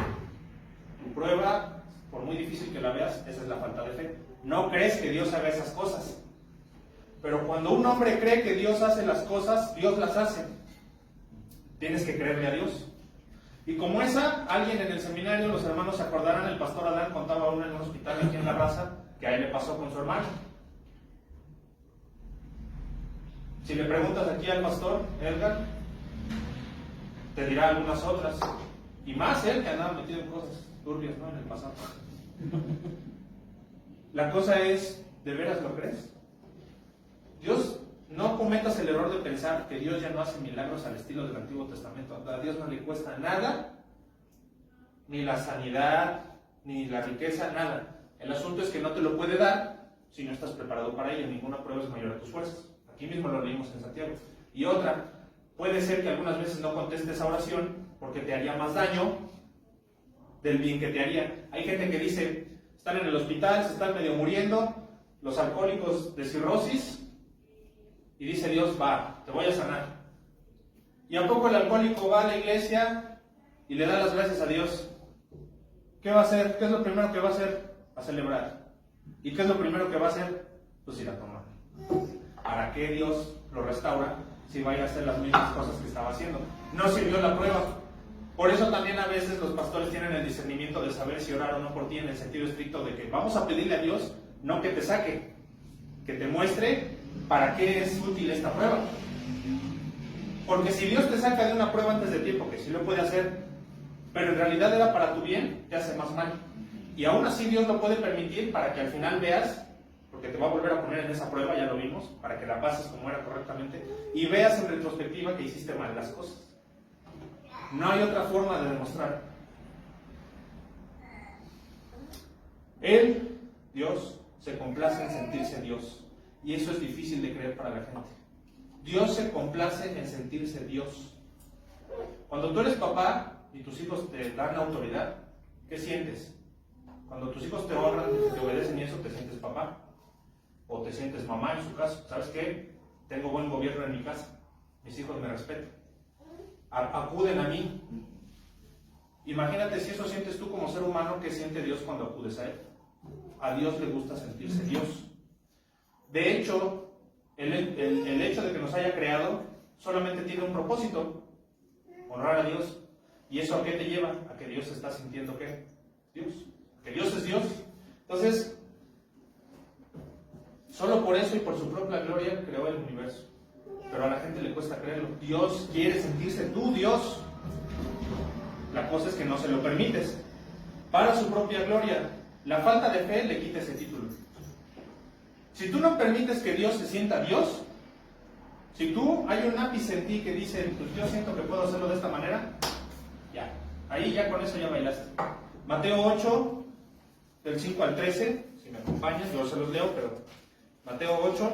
Tu prueba, por muy difícil que la veas, esa es la falta de fe. No crees que Dios haga esas cosas. Pero cuando un hombre cree que Dios hace las cosas, Dios las hace. Tienes que creerle a Dios. Y como esa, alguien en el seminario, los hermanos se acordarán, el pastor Adán contaba uno en un hospital aquí en La Raza, que a él le pasó con su hermano. Si le preguntas aquí al pastor Edgar, te dirá algunas otras. Y más él, que andaba metido en cosas turbias, ¿no?, en el pasado. La cosa es, ¿de veras lo crees? Dios, no cometas el error de pensar que Dios ya no hace milagros al estilo del Antiguo Testamento. A Dios no le cuesta nada, ni la sanidad, ni la riqueza, nada. El asunto es que no te lo puede dar si no estás preparado para ello. Ninguna prueba es mayor a tus fuerzas. Aquí mismo lo leímos en Santiago. Y otra, puede ser que algunas veces no contestes esa oración porque te haría más daño del bien que te haría. Hay gente que dice, están en el hospital, se están medio muriendo, los alcohólicos de cirrosis, y dice Dios, va, te voy a sanar. Y a poco el alcohólico va a la iglesia y le da las gracias a Dios. ¿Qué va a hacer? ¿Qué es lo primero que va a hacer? A celebrar. ¿Y qué es lo primero que va a hacer? Pues ir a tomar. ¿Para qué Dios lo restaura si vaya a hacer las mismas cosas que estaba haciendo? No sirvió la prueba. Por eso también a veces los pastores tienen el discernimiento de saber si orar o no por ti, en el sentido estricto de que vamos a pedirle a Dios, no que te saque, que te muestre para qué es útil esta prueba. Porque si Dios te saca de una prueba antes de tiempo, que sí lo puede hacer, pero en realidad era para tu bien, te hace más mal. Y aún así Dios lo puede permitir para que al final veas, porque te va a volver a poner en esa prueba, ya lo vimos, para que la pases como era correctamente, y veas en retrospectiva que hiciste mal las cosas. No hay otra forma de demostrar. Él, Dios, se complace en sentirse Dios. Y eso es difícil de creer para la gente. Dios se complace en sentirse Dios. Cuando tú eres papá y tus hijos te dan autoridad, ¿qué sientes? Cuando tus hijos te honran, te obedecen y eso, ¿te sientes papá? ¿O te sientes mamá en su caso? ¿Sabes qué? Tengo buen gobierno en mi casa. Mis hijos me respetan. Acuden a mí. Imagínate si eso sientes tú como ser humano, ¿qué siente Dios cuando acudes a Él? A Dios le gusta sentirse Dios. De hecho, el hecho de que nos haya creado solamente tiene un propósito: honrar a Dios. ¿Y eso a qué te lleva? A que Dios está sintiendo ¿qué? Dios. Que Dios es Dios. Entonces, solo por eso y por su propia gloria creó el universo. Pero a la gente le cuesta creerlo. Dios quiere sentirse tú Dios. La cosa es que no se lo permites. Para su propia gloria. La falta de fe le quita ese título. Si tú no permites que Dios se sienta Dios, si tú hay un ápice en ti que dice, pues yo siento que puedo hacerlo de esta manera, ya. Ahí ya con eso ya bailaste. Mateo 8, del 5 al 13, si me acompañas, yo se los leo, pero Mateo 8,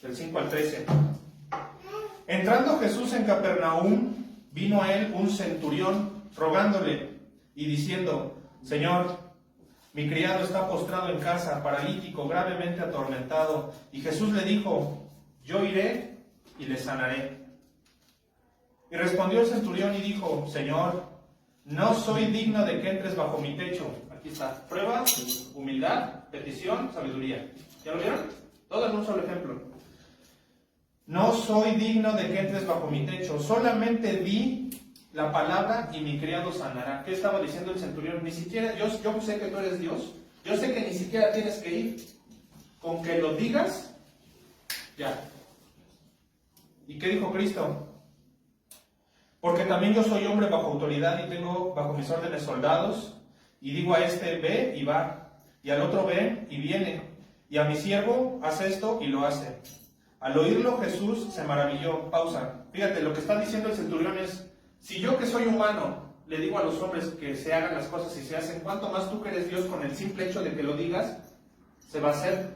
del 5 al 13. Entrando Jesús en Capernaum, vino a él un centurión rogándole y diciendo, Señor, mi criado está postrado en casa, paralítico, gravemente atormentado. Y Jesús le dijo, yo iré y le sanaré. Y respondió el centurión y dijo, Señor, no soy digno de que entres bajo mi techo. Aquí está, prueba, humildad, petición, sabiduría. ¿Ya lo vieron? Todo en un solo ejemplo. No soy digno de que entres bajo mi techo, solamente di la palabra y mi criado sanará. ¿Qué estaba diciendo el centurión? Ni siquiera, yo sé que tú eres Dios, yo sé que ni siquiera tienes que ir, con que lo digas, ya. ¿Y qué dijo Cristo? Porque también yo soy hombre bajo autoridad y tengo bajo mis órdenes soldados, y digo a este, ve y va, y al otro ve y viene, y a mi siervo hace esto y lo hace. Al oírlo Jesús se maravilló. Pausa. Fíjate, lo que está diciendo el centurión es, si yo que soy humano le digo a los hombres que se hagan las cosas y se hacen, ¿cuánto más tú que eres Dios con el simple hecho de que lo digas, se va a hacer?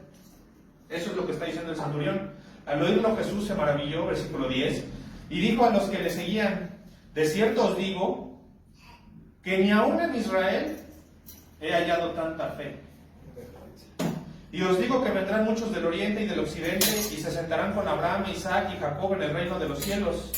Eso es lo que está diciendo el centurión. Al oírlo Jesús se maravilló, versículo 10, y dijo a los que le seguían, de cierto os digo, que ni aún en Israel he hallado tanta fe. Y os digo que vendrán muchos del oriente y del occidente, y se sentarán con Abraham, Isaac y Jacob en el reino de los cielos.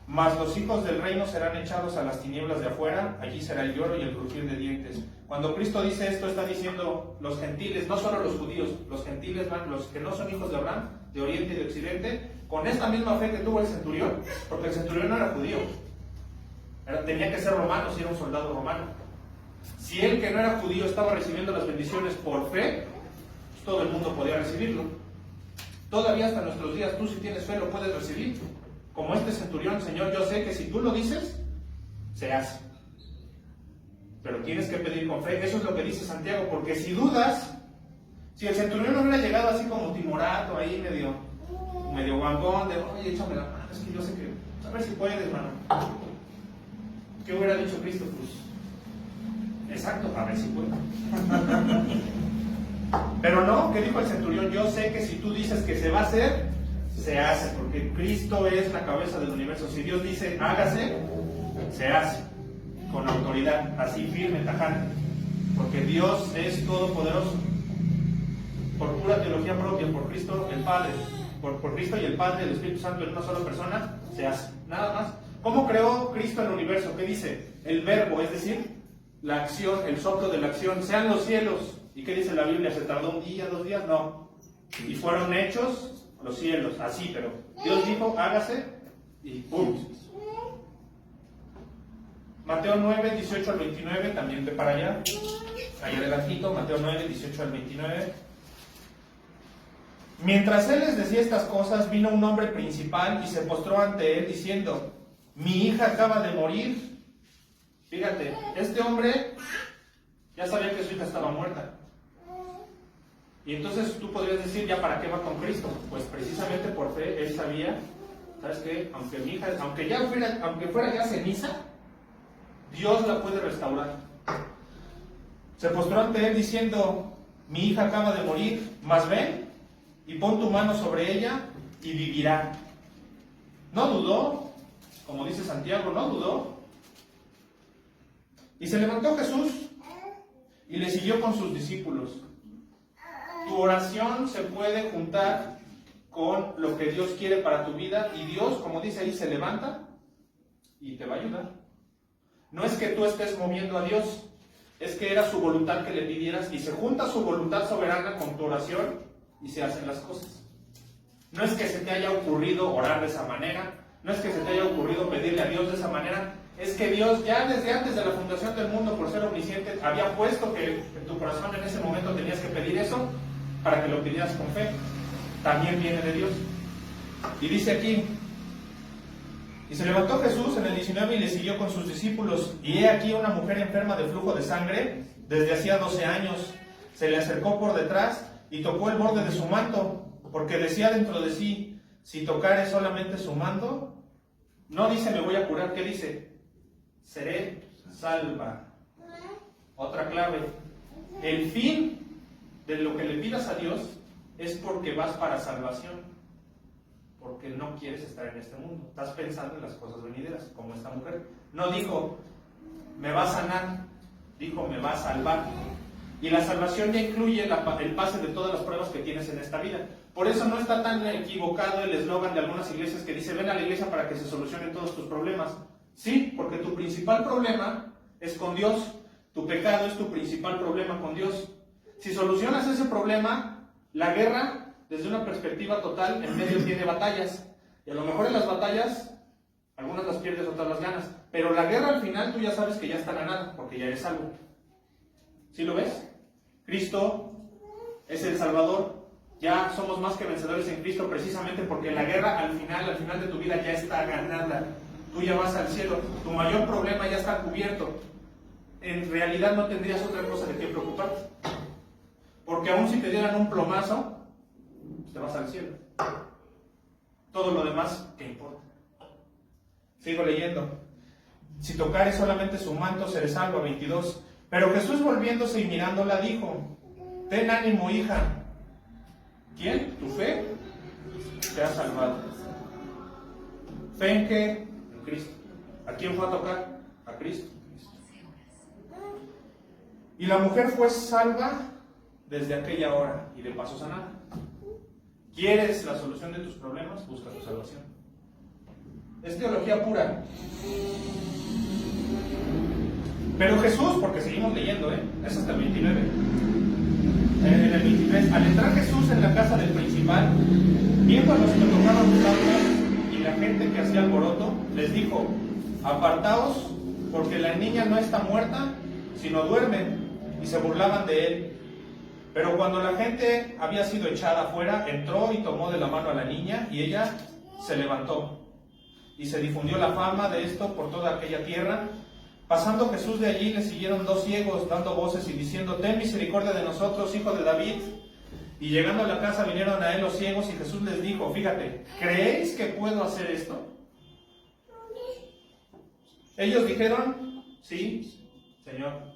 Mas los hijos del reino serán echados a las tinieblas de afuera, allí será el lloro y el crujir de dientes. Cuando Cristo dice esto, está diciendo los gentiles, no solo los judíos, los gentiles, los que no son hijos de Abraham, de oriente y de occidente, con esta misma fe que tuvo el centurión, porque el centurión no era judío, tenía que ser romano si era un soldado romano. Si él que no era judío estaba recibiendo las bendiciones por fe, pues todo el mundo podía recibirlo. Todavía hasta nuestros días, tú si tienes fe lo puedes recibir. Como este centurión, Señor, yo sé que si tú lo dices, se hace. Pero tienes que pedir con fe. Eso es lo que dice Santiago, porque si dudas, si el centurión no hubiera llegado así como timorato, ahí medio guangón, de, oye, échame la mano, es que yo sé que, a ver si puedes, hermano. ¿Qué hubiera dicho Cristo? Pues, exacto, a ver si puedo. Pero no, ¿qué dijo el centurión? Yo sé que si tú dices que se va a hacer, se hace, porque Cristo es la cabeza del universo. Si Dios dice, hágase, se hace, con autoridad, así firme, tajante, porque Dios es todopoderoso. Por pura teología propia, por Cristo el Padre, por Cristo y el Padre y el Espíritu Santo en una sola persona, se hace, nada más. ¿Cómo creó Cristo el universo? ¿Qué dice? El verbo, es decir, la acción, el soplo de la acción, sean los cielos. ¿Y qué dice la Biblia? ¿Se tardó un día, 2 días? No. Y fueron hechos los cielos, así, pero Dios dijo, hágase, y ¡pum! Mateo 9, 18 al 29, también ve para allá, ahí adelantito, Mateo 9, 18 al 29. Mientras él les decía estas cosas, vino un hombre principal y se postró ante él diciendo, mi hija acaba de morir. Fíjate, este hombre ya sabía que su hija estaba muerta. Y entonces tú podrías decir, ¿ya para qué va con Cristo? Pues precisamente por fe, él sabía, ¿sabes qué? Aunque mi hija, aunque fuera ya ceniza, Dios la puede restaurar. Se postró ante él diciendo, mi hija acaba de morir, mas ven y pon tu mano sobre ella y vivirá. No dudó, como dice Santiago, no dudó. Y se levantó Jesús y le siguió con sus discípulos. Tu oración se puede juntar con lo que Dios quiere para tu vida y Dios, como dice ahí, se levanta y te va a ayudar. No es que tú estés moviendo a Dios, es que era su voluntad que le pidieras y se junta su voluntad soberana con tu oración y se hacen las cosas. No es que se te haya ocurrido orar de esa manera, no es que se te haya ocurrido pedirle a Dios de esa manera, es que Dios ya desde antes de la fundación del mundo, por ser omnisciente, había puesto que en tu corazón en ese momento tenías que pedir eso para que lo pidieras con fe. También viene de Dios. Y dice aquí, y se levantó Jesús en el 19 y le siguió con sus discípulos, y he aquí una mujer enferma de flujo de sangre desde hacía 12 años, se le acercó por detrás y tocó el borde de su manto, porque decía dentro de sí, si tocare solamente su manto, no dice me voy a curar, ¿qué dice? Seré salva. Otra clave, el fin de lo que le pidas a Dios es porque vas para salvación, porque no quieres estar en este mundo, estás pensando en las cosas venideras, como esta mujer. No dijo, me va a sanar, dijo, me va a salvar. Y la salvación ya incluye el pase de todas las pruebas que tienes en esta vida. Por eso no está tan equivocado el eslogan de algunas iglesias que dice, ven a la iglesia para que se solucionen todos tus problemas. Sí, porque tu principal problema es con Dios, tu pecado es tu principal problema con Dios. Si solucionas ese problema, la guerra, desde una perspectiva total, en medio tiene batallas. Y a lo mejor en las batallas, algunas las pierdes, otras las ganas. Pero la guerra al final tú ya sabes que ya está ganada, porque ya eres salvo. ¿Sí lo ves? Cristo es el Salvador. Ya somos más que vencedores en Cristo, precisamente porque la guerra al final de tu vida ya está ganada. tú ya vas al cielo, tu mayor problema ya está cubierto. En realidad no tendrías otra cosa de qué preocuparte. Porque aun si te dieran un plomazo, te vas al cielo. Todo lo demás, ¿qué importa? Sigo leyendo. Si tocare solamente su manto, seré salvo. 22. Pero Jesús, volviéndose y mirándola, dijo: ten ánimo, hija. ¿Quién? ¿Tu fe? Te ha salvado. ¿Fe en qué? En Cristo. ¿A quién fue a tocar? A Cristo. Y la mujer fue salva desde aquella hora y de paso sanada. ¿Quieres la solución de tus problemas? Busca tu salvación. Es teología pura. Pero Jesús, porque seguimos leyendo, es hasta el 29. En el 23, al entrar Jesús en la casa del principal, viendo a los que tocaban flautas y la gente que hacía alboroto, les dijo: apartaos, porque la niña no está muerta, sino duerme. Y se burlaban de él. Pero cuando la gente había sido echada afuera, entró y tomó de la mano a la niña, y ella se levantó. Y se difundió la fama de esto por toda aquella tierra. Pasando Jesús de allí, le siguieron 2 ciegos, dando voces y diciendo: ten misericordia de nosotros, hijo de David. Y llegando a la casa vinieron a él los ciegos, y Jesús les dijo: fíjate, ¿creéis que puedo hacer esto? Ellos dijeron: sí, Señor.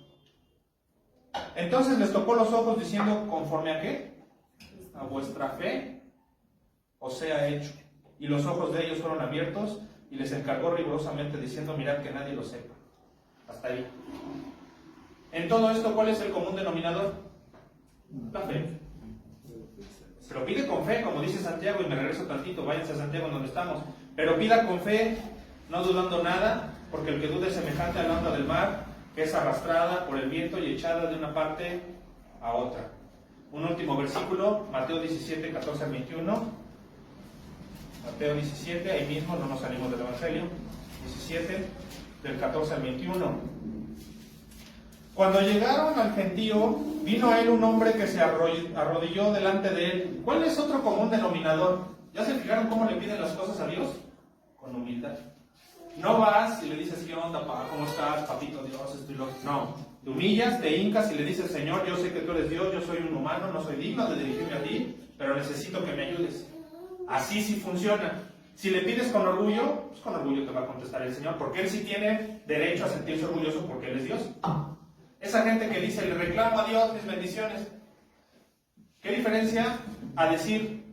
Entonces les tocó los ojos diciendo: ¿conforme a qué? A vuestra fe os sea hecho. Y los ojos de ellos fueron abiertos, y les encargó rigurosamente diciendo: mirad que nadie lo sepa. Hasta ahí. En todo esto, ¿cuál es el común denominador? La fe. Se lo pide con fe, como dice Santiago, y me regreso tantito, váyanse a Santiago en donde estamos. Pero pida con fe, no dudando nada, porque el que dude es semejante a la onda del mar, que es arrastrada por el viento y echada de una parte a otra. Un último versículo, Mateo 17, 14 al 21. Mateo 17, ahí mismo, no nos salimos del Evangelio. 17, del 14 al 21. Cuando llegaron al gentío, vino a él un hombre que se arrodilló delante de él. ¿Cuál es otro común denominador? ¿Ya se fijaron cómo le piden las cosas a Dios? Con humildad. No vas y le dices: ¿qué onda, papá? ¿Cómo estás, papito Dios? Esto y lo otro. No. Te humillas, te hincas y le dices: Señor, yo sé que tú eres Dios, yo soy un humano, no soy digno de dirigirme a ti, pero necesito que me ayudes. Así sí funciona. Si le pides con orgullo, pues con orgullo te va a contestar el Señor, porque Él sí tiene derecho a sentirse orgulloso porque Él es Dios. Esa gente que dice: le reclamo a Dios mis bendiciones. ¿Qué diferencia a decir: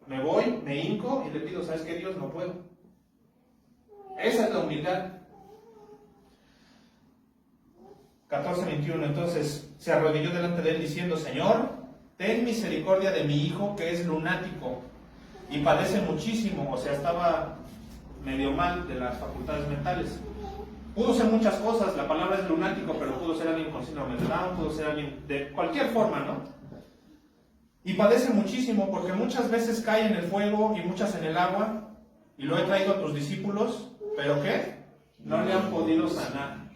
me voy, me hinco y le pido: ¿sabes qué, Dios? No puedo. Esa es la humildad. 14:21. Entonces se arrodilló delante de él diciendo: Señor, ten misericordia de mi hijo, que es lunático y padece muchísimo. O sea, estaba medio mal de las facultades mentales. Pudo ser muchas cosas. La palabra es lunático, pero pudo ser alguien con síndrome de Down, pudo ser alguien de cualquier forma, ¿no? Y padece muchísimo, porque muchas veces cae en el fuego y muchas en el agua. Y lo he traído a tus discípulos, ¿pero qué? No le han podido sanar.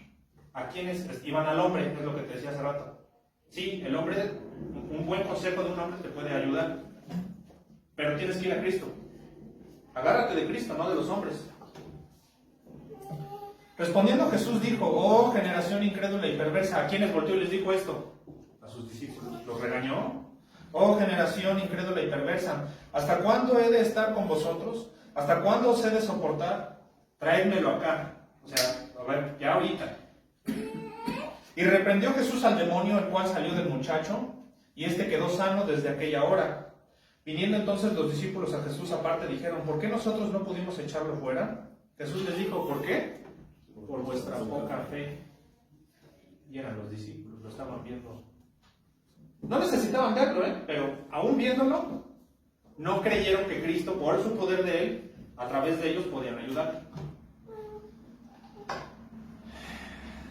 ¿A quiénes? Iban al hombre, es lo que te decía hace rato. Sí, el hombre, un buen consejo de un hombre te puede ayudar, pero tienes que ir a Cristo. Agárrate de Cristo, no de los hombres. Respondiendo Jesús dijo: oh generación incrédula y perversa. ¿A quiénes volteó y les dijo esto? A sus discípulos. ¿Los regañó? Oh generación incrédula y perversa, ¿hasta cuándo he de estar con vosotros? ¿Hasta cuándo os he de soportar? Traédmelo acá. O sea, a ver, ya ahorita. Y reprendió Jesús al demonio, el cual salió del muchacho, y éste quedó sano desde aquella hora. Viniendo entonces los discípulos a Jesús aparte, dijeron: ¿por qué nosotros no pudimos echarlo fuera? Jesús les dijo: ¿por qué? Por vuestra poca fe. Y eran los discípulos, lo estaban viendo. No necesitaban verlo, pero aún viéndolo, no creyeron que Cristo, por su poder de Él, a través de ellos podían ayudar.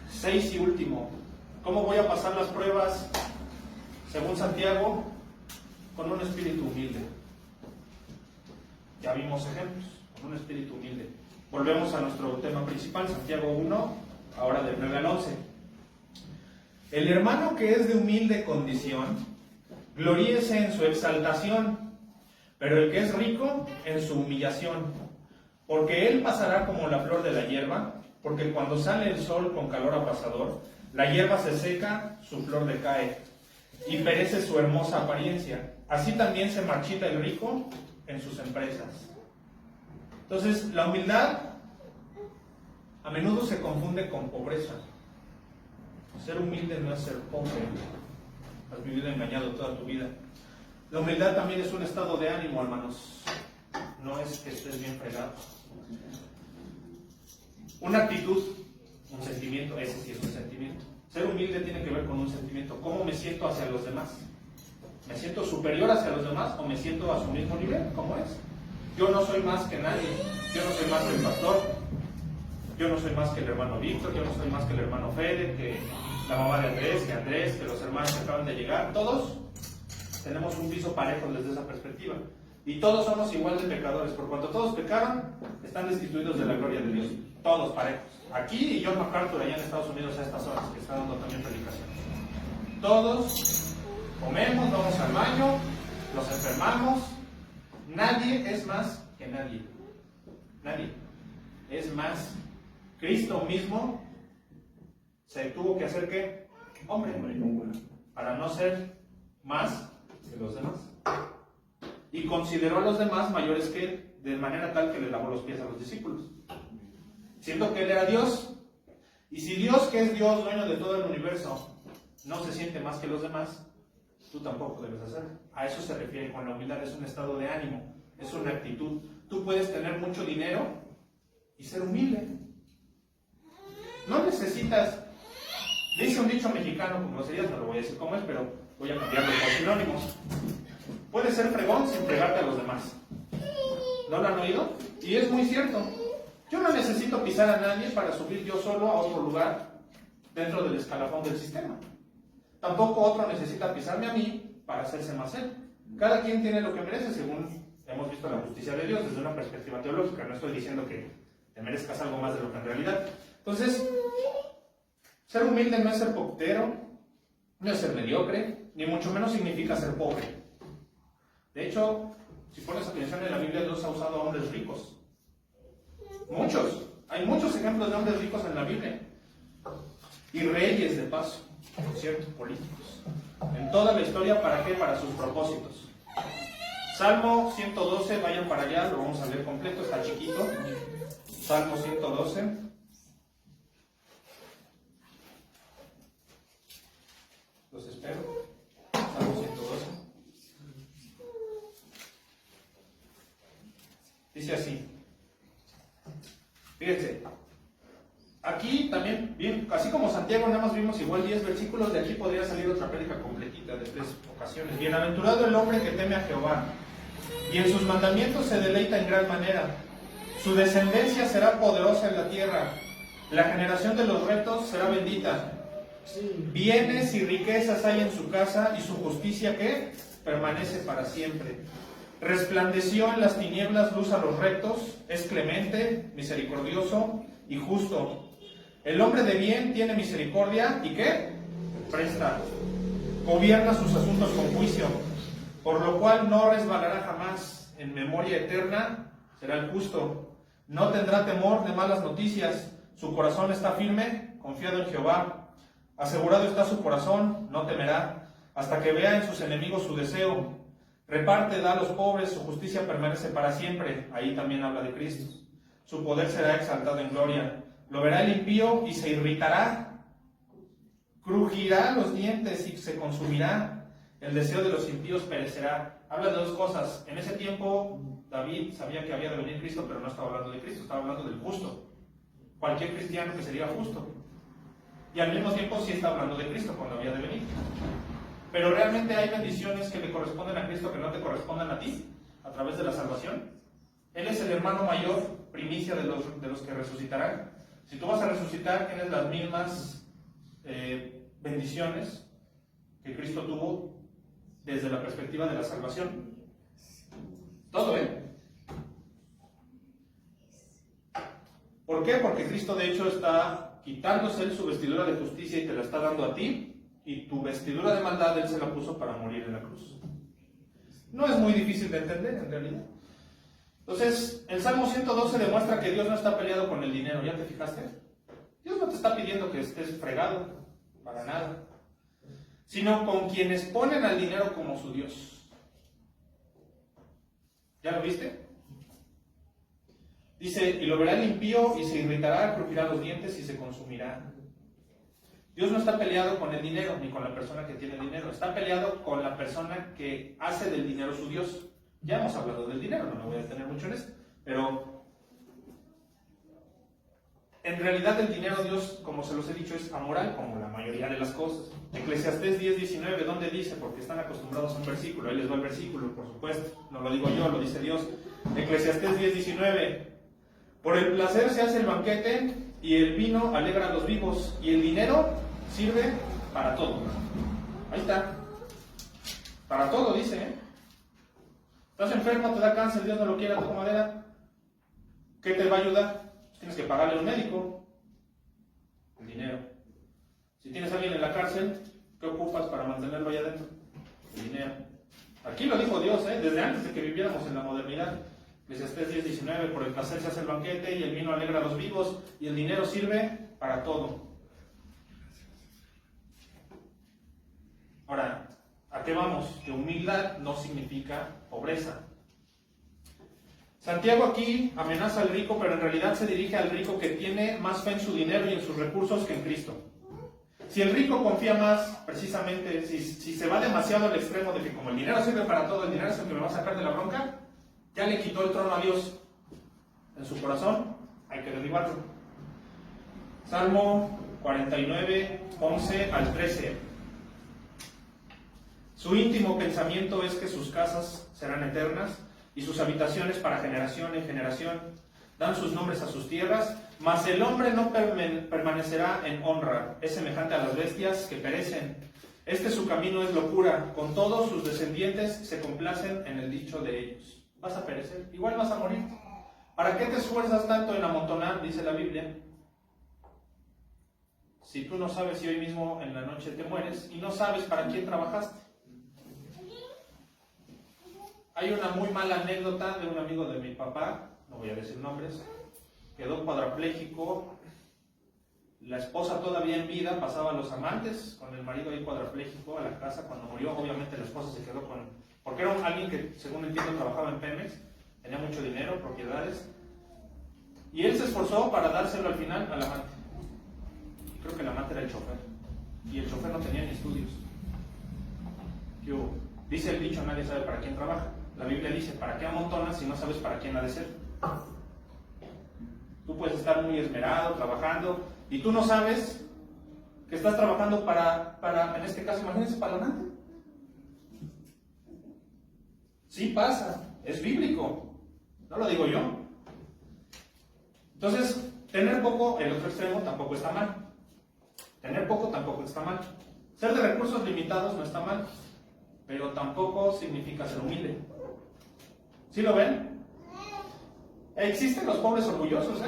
6 y último. ¿Cómo voy a pasar las pruebas? Según Santiago, con un espíritu humilde. Ya vimos ejemplos, con un espíritu humilde. Volvemos a nuestro tema principal, Santiago 1, ahora del 9 al 11. El hermano que es de humilde condición, gloríese en su exaltación, pero el que es rico, en su humillación, Porque él pasará como la flor de la hierba, porque cuando sale el sol con calor abrasador, la hierba se seca, su flor decae, y perece su hermosa apariencia. Así también se marchita el rico en sus empresas. Entonces, la humildad a menudo se confunde con pobreza. Ser humilde no es ser pobre. Has vivido engañado toda tu vida. La humildad también es un estado de ánimo, hermanos. No es que estés bien fregado. Una actitud, un sentimiento, ese sí es un sentimiento. Ser humilde tiene que ver con un sentimiento. ¿Cómo me siento hacia los demás? ¿Me siento superior hacia los demás o me siento a su mismo nivel? ¿Cómo es? Yo no soy más que nadie. Yo no soy más que el pastor. Yo no soy más que el hermano Víctor. Yo no soy más que el hermano Fede, que la mamá de Andrés, que los hermanos que acaban de llegar. Todos tenemos un piso parejo desde esa perspectiva. Y todos somos igual de pecadores. Por cuanto todos pecaron, están destituidos de la gloria de Dios. Todos parejos. Aquí y John MacArthur allá en Estados Unidos a estas horas, que está dando también predicación. Todos comemos, vamos al baño, los enfermamos. Nadie es más que nadie. Nadie. Es más, Cristo mismo se tuvo que hacer ¿qué? Hombre. Para no ser más que los demás. Y consideró a los demás mayores que él, de manera tal que le lavó los pies a los discípulos. Siendo que él era Dios. Y si Dios, que es Dios, dueño de todo el universo, no se siente más que los demás, tú tampoco debes hacerlo. A eso se refiere con la humildad. Es un estado de ánimo, es una actitud. Tú puedes tener mucho dinero y ser humilde. No necesitas, dice un dicho mexicano, como serías, no lo voy a decir cómo es, pero voy a cambiarlo por sinónimos. Puedes ser fregón sin fregarte a los demás. ¿No lo han oído? Y es muy cierto. Yo no necesito pisar a nadie para subir yo solo a otro lugar dentro del escalafón del sistema. Tampoco otro necesita pisarme a mí para hacerse más él. Cada quien tiene lo que merece según hemos visto la justicia de Dios desde una perspectiva teológica. No estoy diciendo que te merezcas algo más de lo que en realidad. Entonces, ser humilde no es ser poctero, no es ser mediocre, ni mucho menos significa ser pobre. De hecho, si pones atención en la Biblia, Dios ha usado a hombres ricos. Muchos. Hay muchos ejemplos de hombres ricos en la Biblia. Y reyes, de paso, por cierto, políticos. En toda la historia, ¿para qué? Para sus propósitos. Salmo 112, vayan para allá, lo vamos a leer completo, está chiquito. Salmo 112. Los espero. Salmo 112. Dice así. Fíjense, aquí también, bien, así como Santiago nada más vimos igual 10 versículos, de aquí podría salir otra prédica completita de 3 ocasiones. Bienaventurado el hombre que teme a Jehová, y en sus mandamientos se deleita en gran manera. Su descendencia será poderosa en la tierra, la generación de los rectos será bendita. Bienes y riquezas hay en su casa, y su justicia, ¿qué? Permanece para siempre. Resplandeció en las tinieblas luz a los rectos, es clemente, misericordioso y justo. El hombre de bien tiene misericordia y ¿qué? Presta. Gobierna sus asuntos con juicio, por lo cual no resbalará jamás. En memoria eterna será el justo. No tendrá temor de malas noticias. Su corazón está firme, confiado en Jehová. Asegurado está su corazón, no temerá, hasta que vea en sus enemigos su deseo. Reparte, da a los pobres, su justicia permanece para siempre. Ahí también habla de Cristo. Su poder será exaltado en gloria. Lo verá el impío y se irritará. Crujirá los dientes y se consumirá. El deseo de los impíos perecerá. Habla de dos cosas. En ese tiempo David sabía que había de venir Cristo, pero no estaba hablando de Cristo, estaba hablando del justo. Cualquier cristiano que sería justo. Y al mismo tiempo sí está hablando de Cristo cuando había de venir. Pero realmente hay bendiciones que le corresponden a Cristo que no te correspondan a ti, a través de la salvación. Él es el hermano mayor, primicia de los que resucitarán. Si tú vas a resucitar, tienes las mismas bendiciones que Cristo tuvo desde la perspectiva de la salvación. Todo, ¿Por qué? Porque Cristo de hecho está quitándose él su vestidura de justicia y te la está dando a ti. Y tu vestidura de maldad Él se la puso para morir en la cruz. No es muy difícil de entender, en realidad. Entonces, el Salmo 112 demuestra que Dios no está peleado con el dinero. ¿Ya te fijaste? Dios no te está pidiendo que estés fregado, para nada. Sino con quienes ponen al dinero como su Dios. ¿Ya lo viste? Dice, y lo verá el impío y se irritará, crujirá los dientes y se consumirá. Dios no está peleado con el dinero, ni con la persona que tiene el dinero. Está peleado con la persona que hace del dinero su Dios. Ya hemos hablado del dinero, no me voy a detener mucho en esto. Pero en realidad el dinero, Dios, como se los he dicho, es amoral, como la mayoría de las cosas. Eclesiastés 10:19, ¿dónde dice? Porque están acostumbrados a un versículo. Ahí les va el versículo, por supuesto. No lo digo yo, lo dice Dios. Eclesiastés 10:19. Por el placer se hace el banquete y el vino alegra a los vivos y el dinero sirve para todo. Ahí está. Para todo dice, ¿eh? Estás enfermo, te da cáncer, Dios no lo quiere, toca madera. ¿Qué te va a ayudar? Tienes que pagarle a un médico. El dinero. Si tienes a alguien en la cárcel, ¿qué ocupas para mantenerlo allá adentro? El dinero. Aquí lo dijo Dios, desde antes de que viviéramos en la modernidad. Eclesiastés 10:19, por el placer se hace el banquete y el vino alegra a los vivos y el dinero sirve para todo. Ahora, ¿a qué vamos? Que humildad no significa pobreza. Santiago aquí amenaza al rico, pero en realidad se dirige al rico que tiene más fe en su dinero y en sus recursos que en Cristo. Si el rico confía más, precisamente, si se va demasiado al extremo de que como el dinero sirve para todo, el dinero es el que me va a sacar de la bronca, ya le quitó el trono a Dios en su corazón, hay que derribarlo. Salmo 49, 11 al 13. Su íntimo pensamiento es que sus casas serán eternas y sus habitaciones para generación en generación. Dan sus nombres a sus tierras, mas el hombre no permanecerá en honra. Es semejante a las bestias que perecen. Su camino es locura. Con todos sus descendientes se complacen en el dicho de ellos. Vas a perecer, igual vas a morir. ¿Para qué te esfuerzas tanto en amontonar? Dice la Biblia. Si tú no sabes si hoy mismo en la noche te mueres y no sabes para quién trabajaste. Hay una muy mala anécdota de un amigo de mi papá, no voy a decir nombres, quedó cuadrapléjico, la esposa todavía en vida pasaba a los amantes con el marido ahí cuadrapléjico a la casa. Cuando murió, obviamente la esposa se quedó porque era alguien que, según entiendo, trabajaba en Pemex, tenía mucho dinero, propiedades, y él se esforzó para dárselo al final al amante. Creo que el amante era el chofer, y el chofer no tenía ni estudios. Dice el dicho, nadie sabe para quién trabaja. La Biblia dice, ¿para qué amontonas si no sabes para quién ha de ser? Tú puedes estar muy esmerado, trabajando, y tú no sabes que estás trabajando para en este caso, imagínense, para el amante. Sí pasa, es bíblico, no lo digo yo. Entonces, tener poco, el otro extremo, tampoco está mal. Tener poco tampoco está mal. Ser de recursos limitados no está mal, pero tampoco significa ser humilde. ¿Sí lo ven? Existen los pobres orgullosos,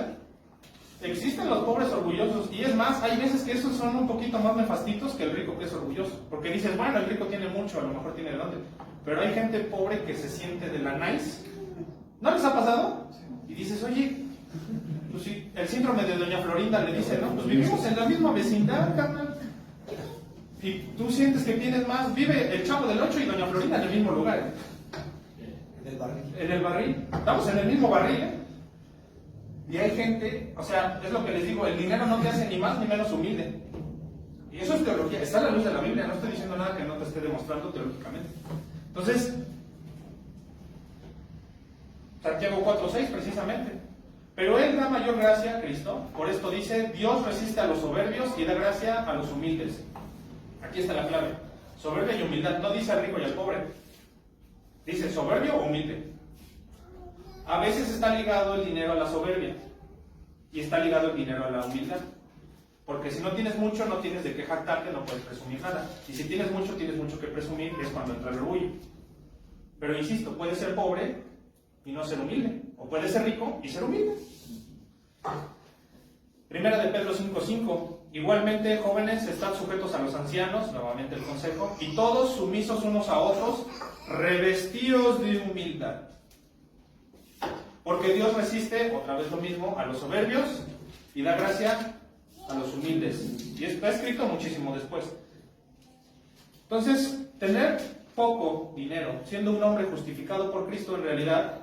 Existen los pobres orgullosos, y es más, hay veces que esos son un poquito más nefastitos que el rico que es orgulloso, porque dices, bueno, el rico tiene mucho, a lo mejor tiene de dónde, pero hay gente pobre que se siente de la nice. ¿No les ha pasado? Y dices, oye, pues sí, el síndrome de Doña Florinda le dice, no, pues vivimos en la misma vecindad, carnal, y tú sientes que tienes más. Vive el Chavo del 8 y Doña Florinda en el mismo lugar, en el barril, estamos en el mismo barril, Y hay gente, o sea, es lo que les digo, el dinero no te hace ni más ni menos humilde. Y eso es teología, está a la luz de la Biblia, no estoy diciendo nada que no te esté demostrando teológicamente. Entonces, Santiago 4:6 precisamente. Pero Él da mayor gracia a Cristo, por esto dice, Dios resiste a los soberbios y da gracia a los humildes. Aquí está la clave, soberbia y humildad, no dice al rico y al pobre, dice soberbio o humilde. A veces está ligado el dinero a la soberbia y está ligado el dinero a la humildad. Porque si no tienes mucho, no tienes de qué jactarte, no puedes presumir nada. Y si tienes mucho que presumir, es cuando entra el orgullo. Pero insisto, puedes ser pobre y no ser humilde. O puedes ser rico y ser humilde. Primera de Pedro 5:5. Igualmente, jóvenes, estad sujetos a los ancianos, nuevamente el consejo, y todos sumisos unos a otros, revestidos de humildad. Porque Dios resiste, otra vez lo mismo, a los soberbios y da gracia a los humildes. Y está escrito muchísimo después. Entonces, tener poco dinero, siendo un hombre justificado por Cristo en realidad,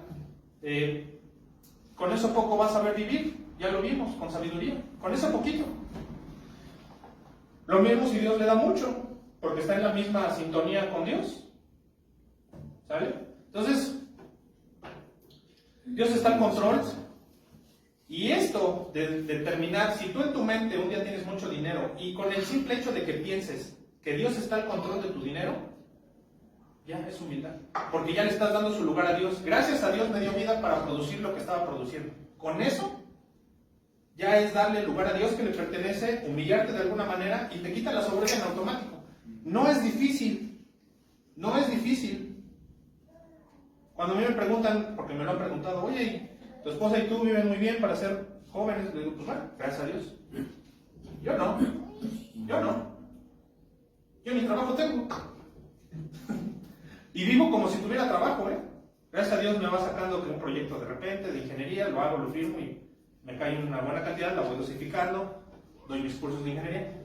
con eso poco vas a saber vivir. Ya lo vimos, con sabiduría. Con eso poquito. Lo mismo si Dios le da mucho, porque está en la misma sintonía con Dios. ¿Sale? Entonces, Dios está en control. Y esto de determinar, si tú en tu mente un día tienes mucho dinero y con el simple hecho de que pienses que Dios está al control de tu dinero, ya es humildad. Porque ya le estás dando su lugar a Dios. Gracias a Dios me dio vida para producir lo que estaba produciendo. Con eso, ya es darle lugar a Dios que le pertenece, humillarte de alguna manera y te quita la soberbia en automático. No es difícil. No es difícil. Cuando a mí me preguntan, porque me lo han preguntado, oye, tu esposa y tú viven muy bien para ser jóvenes, le digo, pues bueno, gracias a Dios. Yo no. Yo ni trabajo tengo. Y vivo como si tuviera trabajo, Gracias a Dios me va sacando que un proyecto de repente, de ingeniería, lo hago, lo firmo y me cae una buena cantidad, la voy dosificando, doy mis cursos de ingeniería.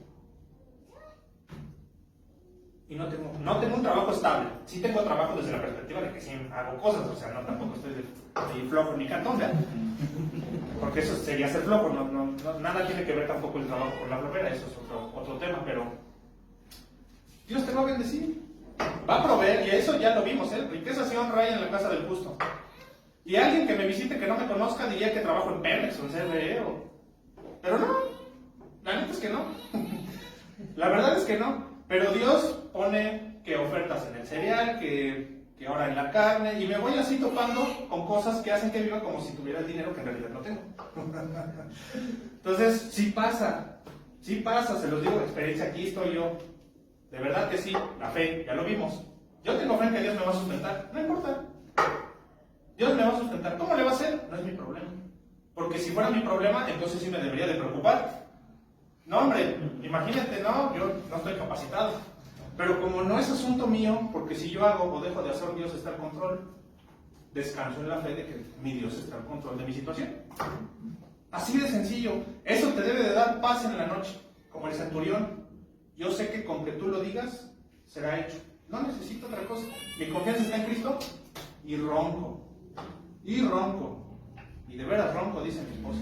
Y no tengo un trabajo estable. Sí tengo trabajo desde la perspectiva de que sí hago cosas, o sea, no tampoco estoy de flojo ni cantón, ¿verdad? Porque eso sería ser flojo, nada tiene que ver tampoco el trabajo con la flojera, eso es otro tema, pero Dios te va a bendecir, va a proveer, y eso ya lo vimos, riqueza y honra hay en la casa del justo. Y alguien que me visite que no me conozca diría que trabajo en Pemex o en CFE, pero no, la neta es que no. La verdad es que no. Pero Dios pone que ofertas en el cereal, que ahora en la carne, y me voy así topando con cosas que hacen que viva como si tuviera el dinero que en realidad no tengo. Entonces, sí pasa, se los digo de experiencia, aquí estoy yo. De verdad que sí, la fe, ya lo vimos. Yo tengo fe en que Dios me va a sustentar, no importa. Dios me va a sustentar, ¿cómo le va a hacer? No es mi problema. Porque si fuera mi problema, entonces sí me debería de preocupar. No, hombre, imagínate, no, yo no estoy capacitado. Pero como no es asunto mío, porque si yo hago o dejo de hacer, Dios está al control, descanso en la fe de que mi Dios está al control de mi situación. Así de sencillo. Eso te debe de dar paz en la noche, como el centurión. Yo sé que con que tú lo digas, será hecho. No necesito otra cosa. Mi confianza está en Cristo y ronco. Y ronco. Y de veras ronco, dice mi esposa.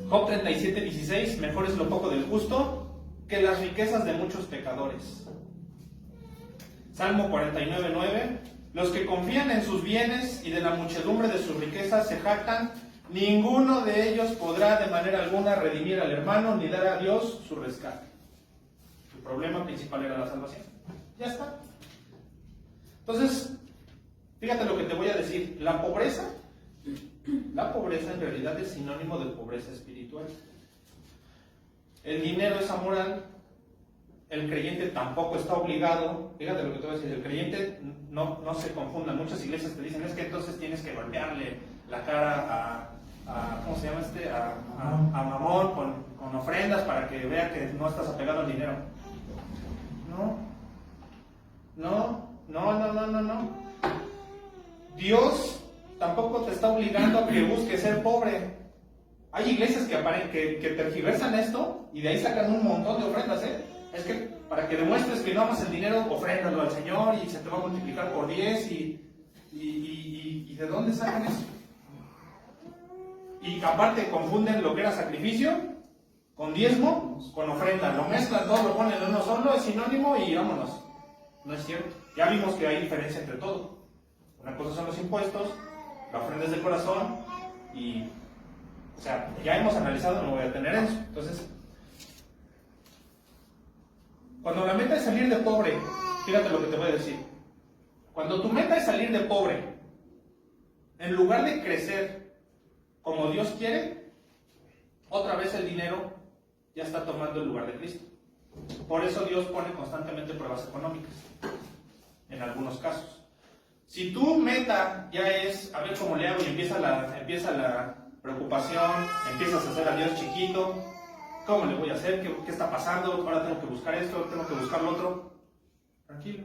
Job 37:16, mejor es lo poco del justo que las riquezas de muchos pecadores. Salmo 49:9, los que confían en sus bienes y de la muchedumbre de sus riquezas se jactan, ninguno de ellos podrá de manera alguna redimir al hermano ni dar a Dios su rescate. Su problema principal era la salvación. Ya está. Entonces, fíjate lo que te voy a decir, la pobreza en realidad es sinónimo de pobreza espiritual. El dinero es amoral, el creyente tampoco está obligado, fíjate lo que te voy a decir, el creyente no se confunda, muchas iglesias te dicen, es que entonces tienes que golpearle la cara a ¿cómo se llama a Mamón con ofrendas para que vea que no estás apegado al dinero. No. Dios tampoco te está obligando a que busques ser pobre. Hay iglesias que tergiversan esto y de ahí sacan un montón de ofrendas, Es que para que demuestres que no amas el dinero, ofréndalo al Señor y se te va a multiplicar por 10 y ¿de dónde sacan eso? Y aparte confunden lo que era sacrificio con diezmo, con ofrenda. Lo mezclan todo, lo ponen en uno solo, es sinónimo y vámonos. No es cierto. Ya vimos que hay diferencia entre todo. Una cosa son los impuestos, la ofrenda es de corazón y, o sea, ya hemos analizado, no voy a tener eso. Entonces, cuando la meta es salir de pobre, fíjate lo que te voy a decir. Cuando tu meta es salir de pobre, en lugar de crecer como Dios quiere, otra vez el dinero ya está tomando el lugar de Cristo. Por eso Dios pone constantemente pruebas económicas, en algunos casos. Si tu meta ya es a ver cómo le hago y empieza la preocupación, empiezas a hacer a Dios chiquito, ¿cómo le voy a hacer? ¿Qué está pasando? Ahora tengo que buscar esto, tengo que buscar lo otro. Tranquilo,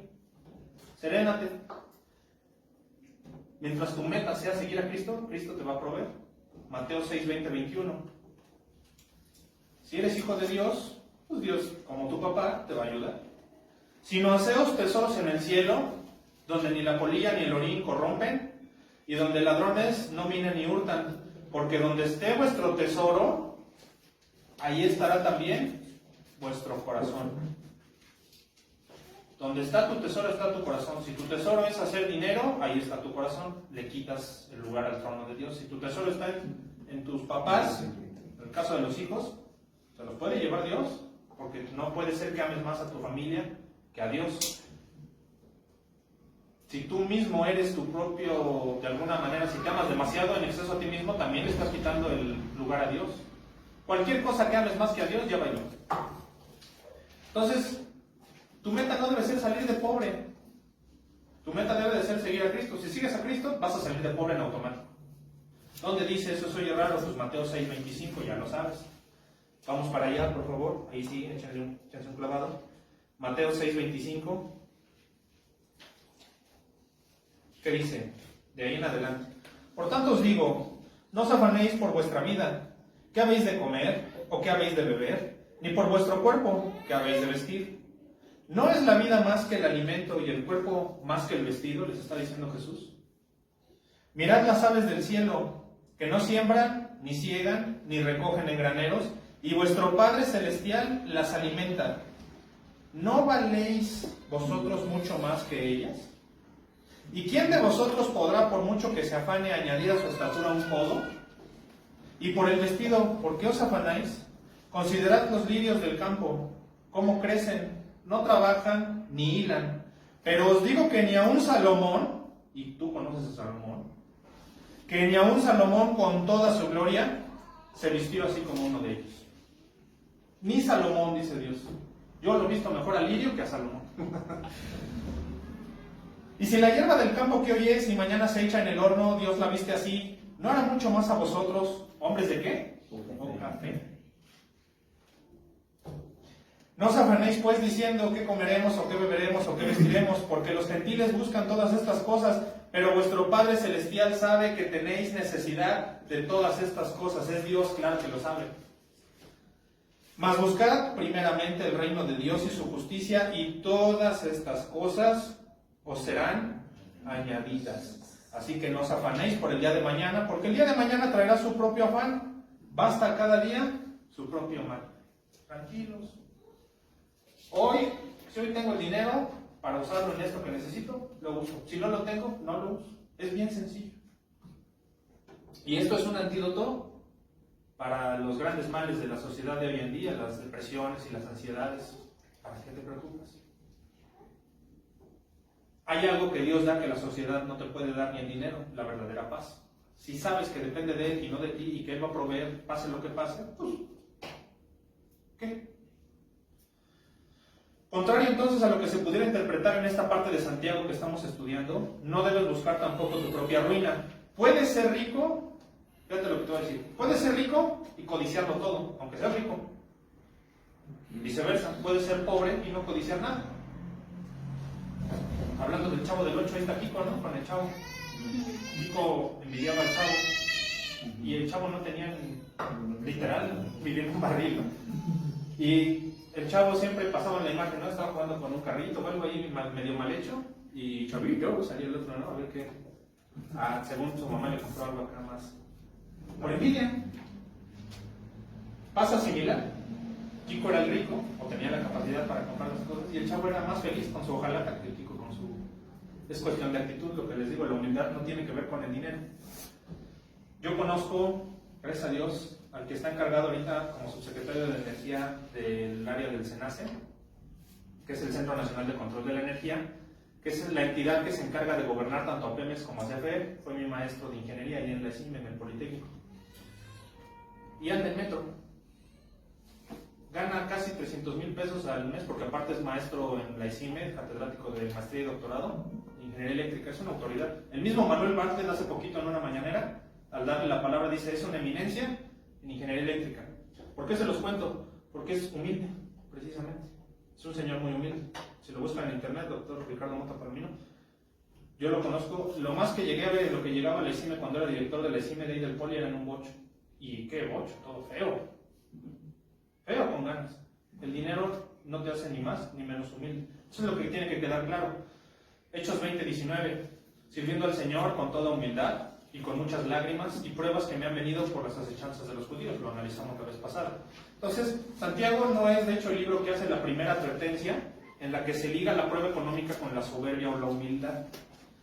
serénate. Mientras tu meta sea seguir a Cristo, Cristo te va a proveer. Mateo 6, 20, 21. Si eres hijo de Dios, pues Dios, como tu papá, te va a ayudar. Sino haceos tesoros en el cielo, donde ni la polilla ni el orín corrompen, y donde ladrones no minan ni hurtan, porque donde esté vuestro tesoro, ahí estará también vuestro corazón. Donde está tu tesoro, está tu corazón. Si tu tesoro es hacer dinero, ahí está tu corazón. Le quitas el lugar al trono de Dios. Si tu tesoro está en tus papás, en el caso de los hijos, se los puede llevar Dios, porque no puede ser que ames más a tu familia que a Dios. Si tú mismo eres tu propio, de alguna manera, si te amas demasiado en exceso a ti mismo, también le estás quitando el lugar a Dios. Cualquier cosa que ames más que a Dios, ya bailó. Entonces, tu meta no debe ser salir de pobre. Tu meta debe de ser seguir a Cristo. Si sigues a Cristo, vas a salir de pobre en automático. ¿Dónde dice eso? Soy raro, pues Mateo 6, 25, ya lo sabes. Vamos para allá, por favor. Ahí sí, échense un clavado. Mateo 6, 25. ¿Qué dice? De ahí en adelante. Por tanto os digo, no os afanéis por vuestra vida, qué habéis de comer o qué habéis de beber, ni por vuestro cuerpo, qué habéis de vestir. ¿No es la vida más que el alimento y el cuerpo más que el vestido? Les está diciendo Jesús. Mirad las aves del cielo, que no siembran, ni ciegan, ni recogen en graneros, y vuestro Padre Celestial las alimenta. ¿No valéis vosotros mucho más que ellas? ¿Y quién de vosotros podrá, por mucho que se afane, añadir a su estatura un codo? Y por el vestido, ¿por qué os afanáis? Considerad los lirios del campo, cómo crecen, no trabajan ni hilan. Pero os digo que ni aun Salomón, y tú conoces a Salomón, que ni aun Salomón con toda su gloria se vistió así como uno de ellos. Ni Salomón, dice Dios. Yo lo he visto mejor a Lirio que a Salomón. Y si la hierba del campo que hoy es y mañana se echa en el horno, Dios la viste así, ¿no hará mucho más a vosotros, hombres de qué? Poca fe. No os afanéis pues diciendo qué comeremos o qué beberemos o qué vestiremos, porque los gentiles buscan todas estas cosas, pero vuestro Padre Celestial sabe que tenéis necesidad de todas estas cosas. Es Dios, claro que lo sabe. Mas buscad primeramente el reino de Dios y su justicia, y todas estas cosas os serán añadidas. Así que no os afanéis por el día de mañana, porque el día de mañana traerá su propio afán. Basta cada día su propio mal. Tranquilos. Si hoy tengo el dinero para usarlo en esto que necesito, lo uso. Si no lo tengo, no lo uso. Es bien sencillo. Y esto es un antídoto para los grandes males de la sociedad de hoy en día, las depresiones y las ansiedades. ¿Para qué te preocupas? Hay algo que Dios da que la sociedad no te puede dar, ni el dinero, la verdadera paz. Si sabes que depende de Él y no de ti, y que Él va a proveer, pase lo que pase, pues, ¿qué? Contrario entonces a lo que se pudiera interpretar en esta parte de Santiago que estamos estudiando, no debes buscar tampoco tu propia ruina. Puedes ser rico, fíjate lo que te voy a decir, puedes ser rico y codiciarlo todo, aunque seas rico. Y viceversa, puedes ser pobre y no codiciar nada. Hablando del Chavo del 8, ahí está Kiko, ¿no? Con el Chavo. Kiko envidiaba al Chavo. Y el Chavo no tenía, literal, vivía en un barril, ¿no? Y el Chavo siempre pasaba en la imagen, ¿no? Estaba jugando con un carrito o algo ahí medio mal hecho. Y Chavito, salía el otro, ¿no? A ver qué. Según su mamá le compró algo acá más. Por envidia. Pasa similar. Kiko era el rico, o tenía la capacidad para comprar las cosas, y el Chavo era más feliz con su hojalata que el Kiko con su... Es cuestión de actitud, lo que les digo, la humildad no tiene que ver con el dinero. Yo conozco, gracias a Dios, al que está encargado ahorita como subsecretario de Energía del área del SENACE, que es el Centro Nacional de Control de la Energía, que es la entidad que se encarga de gobernar tanto a Pemex como a CFE. Fue mi maestro de ingeniería ahí en la CIME, en el Politécnico. Y anda en metro. Gana casi 300,000 pesos al mes, porque aparte es maestro en la ICIME, catedrático de maestría y doctorado en ingeniería eléctrica, es una autoridad. El mismo Manuel Bartlett hace poquito en una mañanera, al darle la palabra, dice, es una eminencia en ingeniería eléctrica. ¿Por qué se los cuento? Porque es humilde, precisamente. Es un señor muy humilde. Si lo buscan en internet, doctor Ricardo Mota Palomino. Yo lo conozco, lo más que llegué a ver, lo que llegaba a la ESIME cuando era director de la ESIME de ahí del Poli era en un bocho. ¿Y qué bocho? Todo feo. Feo con ganas. El dinero no te hace ni más ni menos humilde. Eso es lo que tiene que quedar claro. Hechos 20:19. Sirviendo al Señor con toda humildad y con muchas lágrimas y pruebas que me han venido por las asechanzas de los judíos. Lo analizamos la vez pasada. Entonces, Santiago no es de hecho el libro que hace la primera advertencia en la que se liga la prueba económica con la soberbia o la humildad.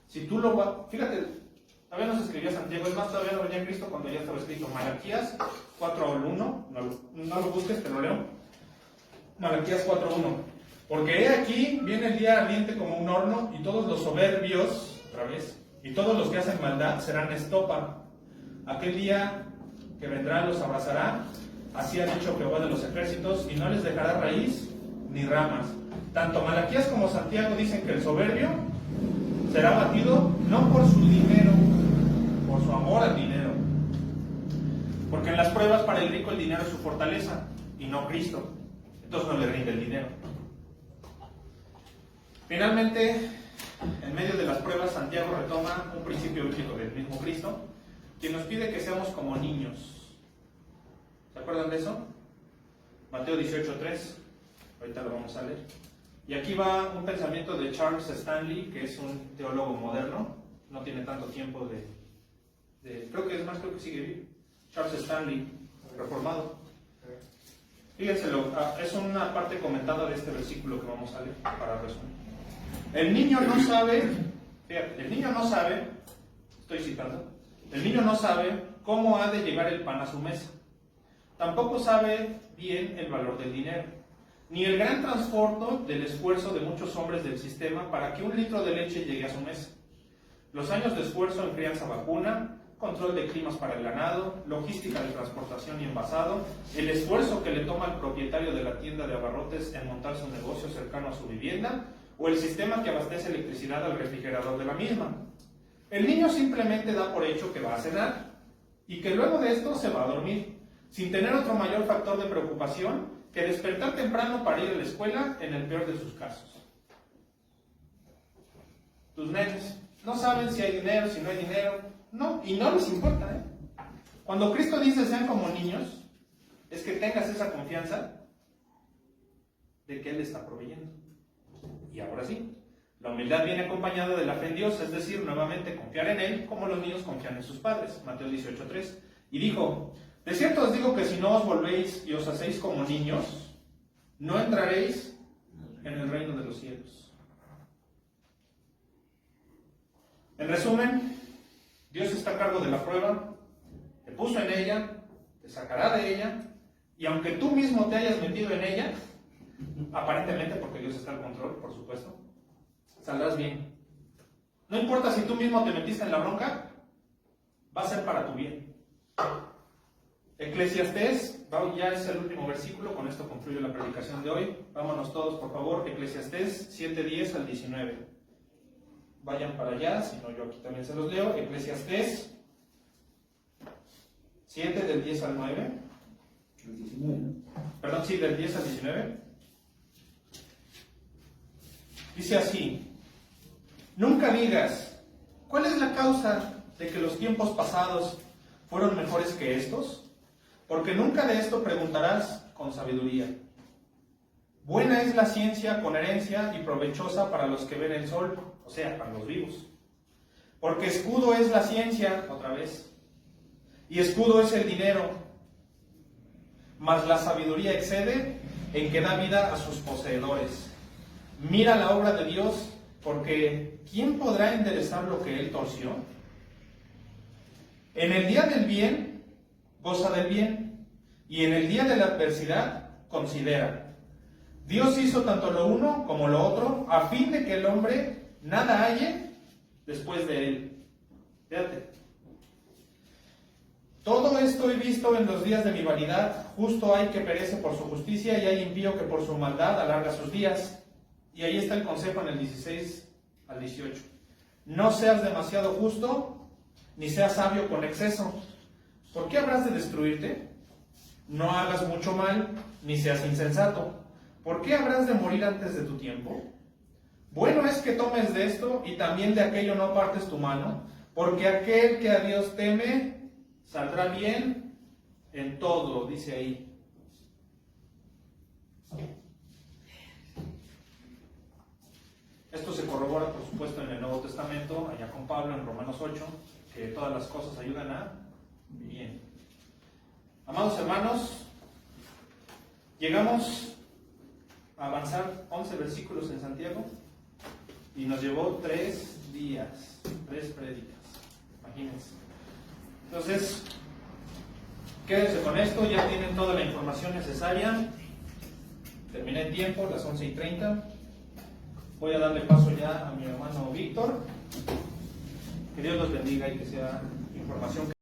Si tú lo vas, fíjate, todavía no se escribía Santiago, es más, todavía no venía Cristo cuando ya estaba escrito. Malaquías 4:1, no lo busques, te lo leo. Malaquías 4:1. Porque he aquí, viene el día ardiente como un horno, y todos los soberbios, otra vez, y todos los que hacen maldad serán estopa. Aquel día que vendrá los abrazará, así ha dicho Jehová de los ejércitos, y no les dejará raíz ni ramas. Tanto Malaquías como Santiago dicen que el soberbio será batido no por su dinero, por su amor al dinero. Porque en las pruebas para el rico el dinero es su fortaleza y no Cristo. Entonces no le rinde el dinero. Finalmente, en medio de las pruebas, Santiago retoma un principio bíblico del mismo Cristo, quien nos pide que seamos como niños. ¿Se acuerdan de eso? Mateo 18:3. Ahorita lo vamos a leer. Y aquí va un pensamiento de Charles Stanley, que es un teólogo moderno, no tiene tanto tiempo creo que sigue vivo. Charles Stanley, reformado. Fíjenselo, es una parte comentada de este versículo que vamos a leer para resumir. El niño no sabe, fíjate, el niño no sabe, estoy citando, el niño no sabe cómo ha de llegar el pan a su mesa. Tampoco sabe bien el valor del dinero, ni el gran transporte del esfuerzo de muchos hombres del sistema para que un litro de leche llegue a su mesa. Los años de esfuerzo en crianza vacuna, control de climas para el ganado, logística de transportación y envasado, el esfuerzo que le toma al propietario de la tienda de abarrotes en montar su negocio cercano a su vivienda, o el sistema que abastece electricidad al refrigerador de la misma. El niño simplemente da por hecho que va a cenar y que luego de esto se va a dormir, sin tener otro mayor factor de preocupación que despertar temprano para ir a la escuela en el peor de sus casos. Tus nenes no saben si hay dinero, si no hay dinero, no, y no les importa, ¿eh? Cuando Cristo dice sean como niños, es que tengas esa confianza de que Él está proveyendo. Y ahora sí, la humildad viene acompañada de la fe en Dios, es decir, nuevamente confiar en Él como los niños confían en sus padres. Mateo 18:3. Y dijo: de cierto os digo que si no os volvéis y os hacéis como niños, no entraréis en el reino de los cielos. En resumen, Dios está a cargo de la prueba, te puso en ella, te sacará de ella, y aunque tú mismo te hayas metido en ella, aparentemente porque Dios está al control, por supuesto, saldrás bien. No importa si tú mismo te metiste en la bronca, va a ser para tu bien. Eclesiastés, ya es el último versículo, con esto concluyo la predicación de hoy. Vámonos todos, por favor, Eclesiastés 7:10 al 19. Vayan para allá, si no yo aquí también se los leo. Eclesiastés 7 del 10 al 9. El 19. Perdón, sí, del 10 al 19. Dice así: nunca digas, ¿cuál es la causa de que los tiempos pasados fueron mejores que estos? Porque nunca de esto preguntarás con sabiduría. Buena es la ciencia con herencia y provechosa para los que ven el sol, o sea, para los vivos. Porque escudo es la ciencia, otra vez, y escudo es el dinero, mas la sabiduría excede en que da vida a sus poseedores. Mira la obra de Dios, porque ¿quién podrá enderezar lo que Él torció? En el día del bien, goza del bien, y en el día de la adversidad, considera. Dios hizo tanto lo uno como lo otro, a fin de que el hombre nada halle después de él. Fíjate. Todo esto he visto en los días de mi vanidad. Justo hay que perece por su justicia, y hay impío que por su maldad alarga sus días. Y ahí está el consejo en el 16 al 18. No seas demasiado justo, ni seas sabio con exceso. ¿Por qué habrás de destruirte? No hagas mucho mal, ni seas insensato. ¿Por qué habrás de morir antes de tu tiempo? bueno es que tomes de esto y también de aquello no apartes tu mano, porque aquel que a Dios teme saldrá bien en todo, dice ahí. Esto se corrobora, por supuesto, en el Nuevo Testamento, allá con Pablo en Romanos 8, que todas las cosas ayudan a bien. Amados hermanos, llegamos a avanzar 11 versículos en Santiago y nos llevó 3 días, 3 prédicas, imagínense. Entonces, quédense con esto, ya tienen toda la información necesaria. Terminé en tiempo, las 11:30. Voy a darle paso ya a mi hermano Víctor. Que Dios los bendiga y que sea información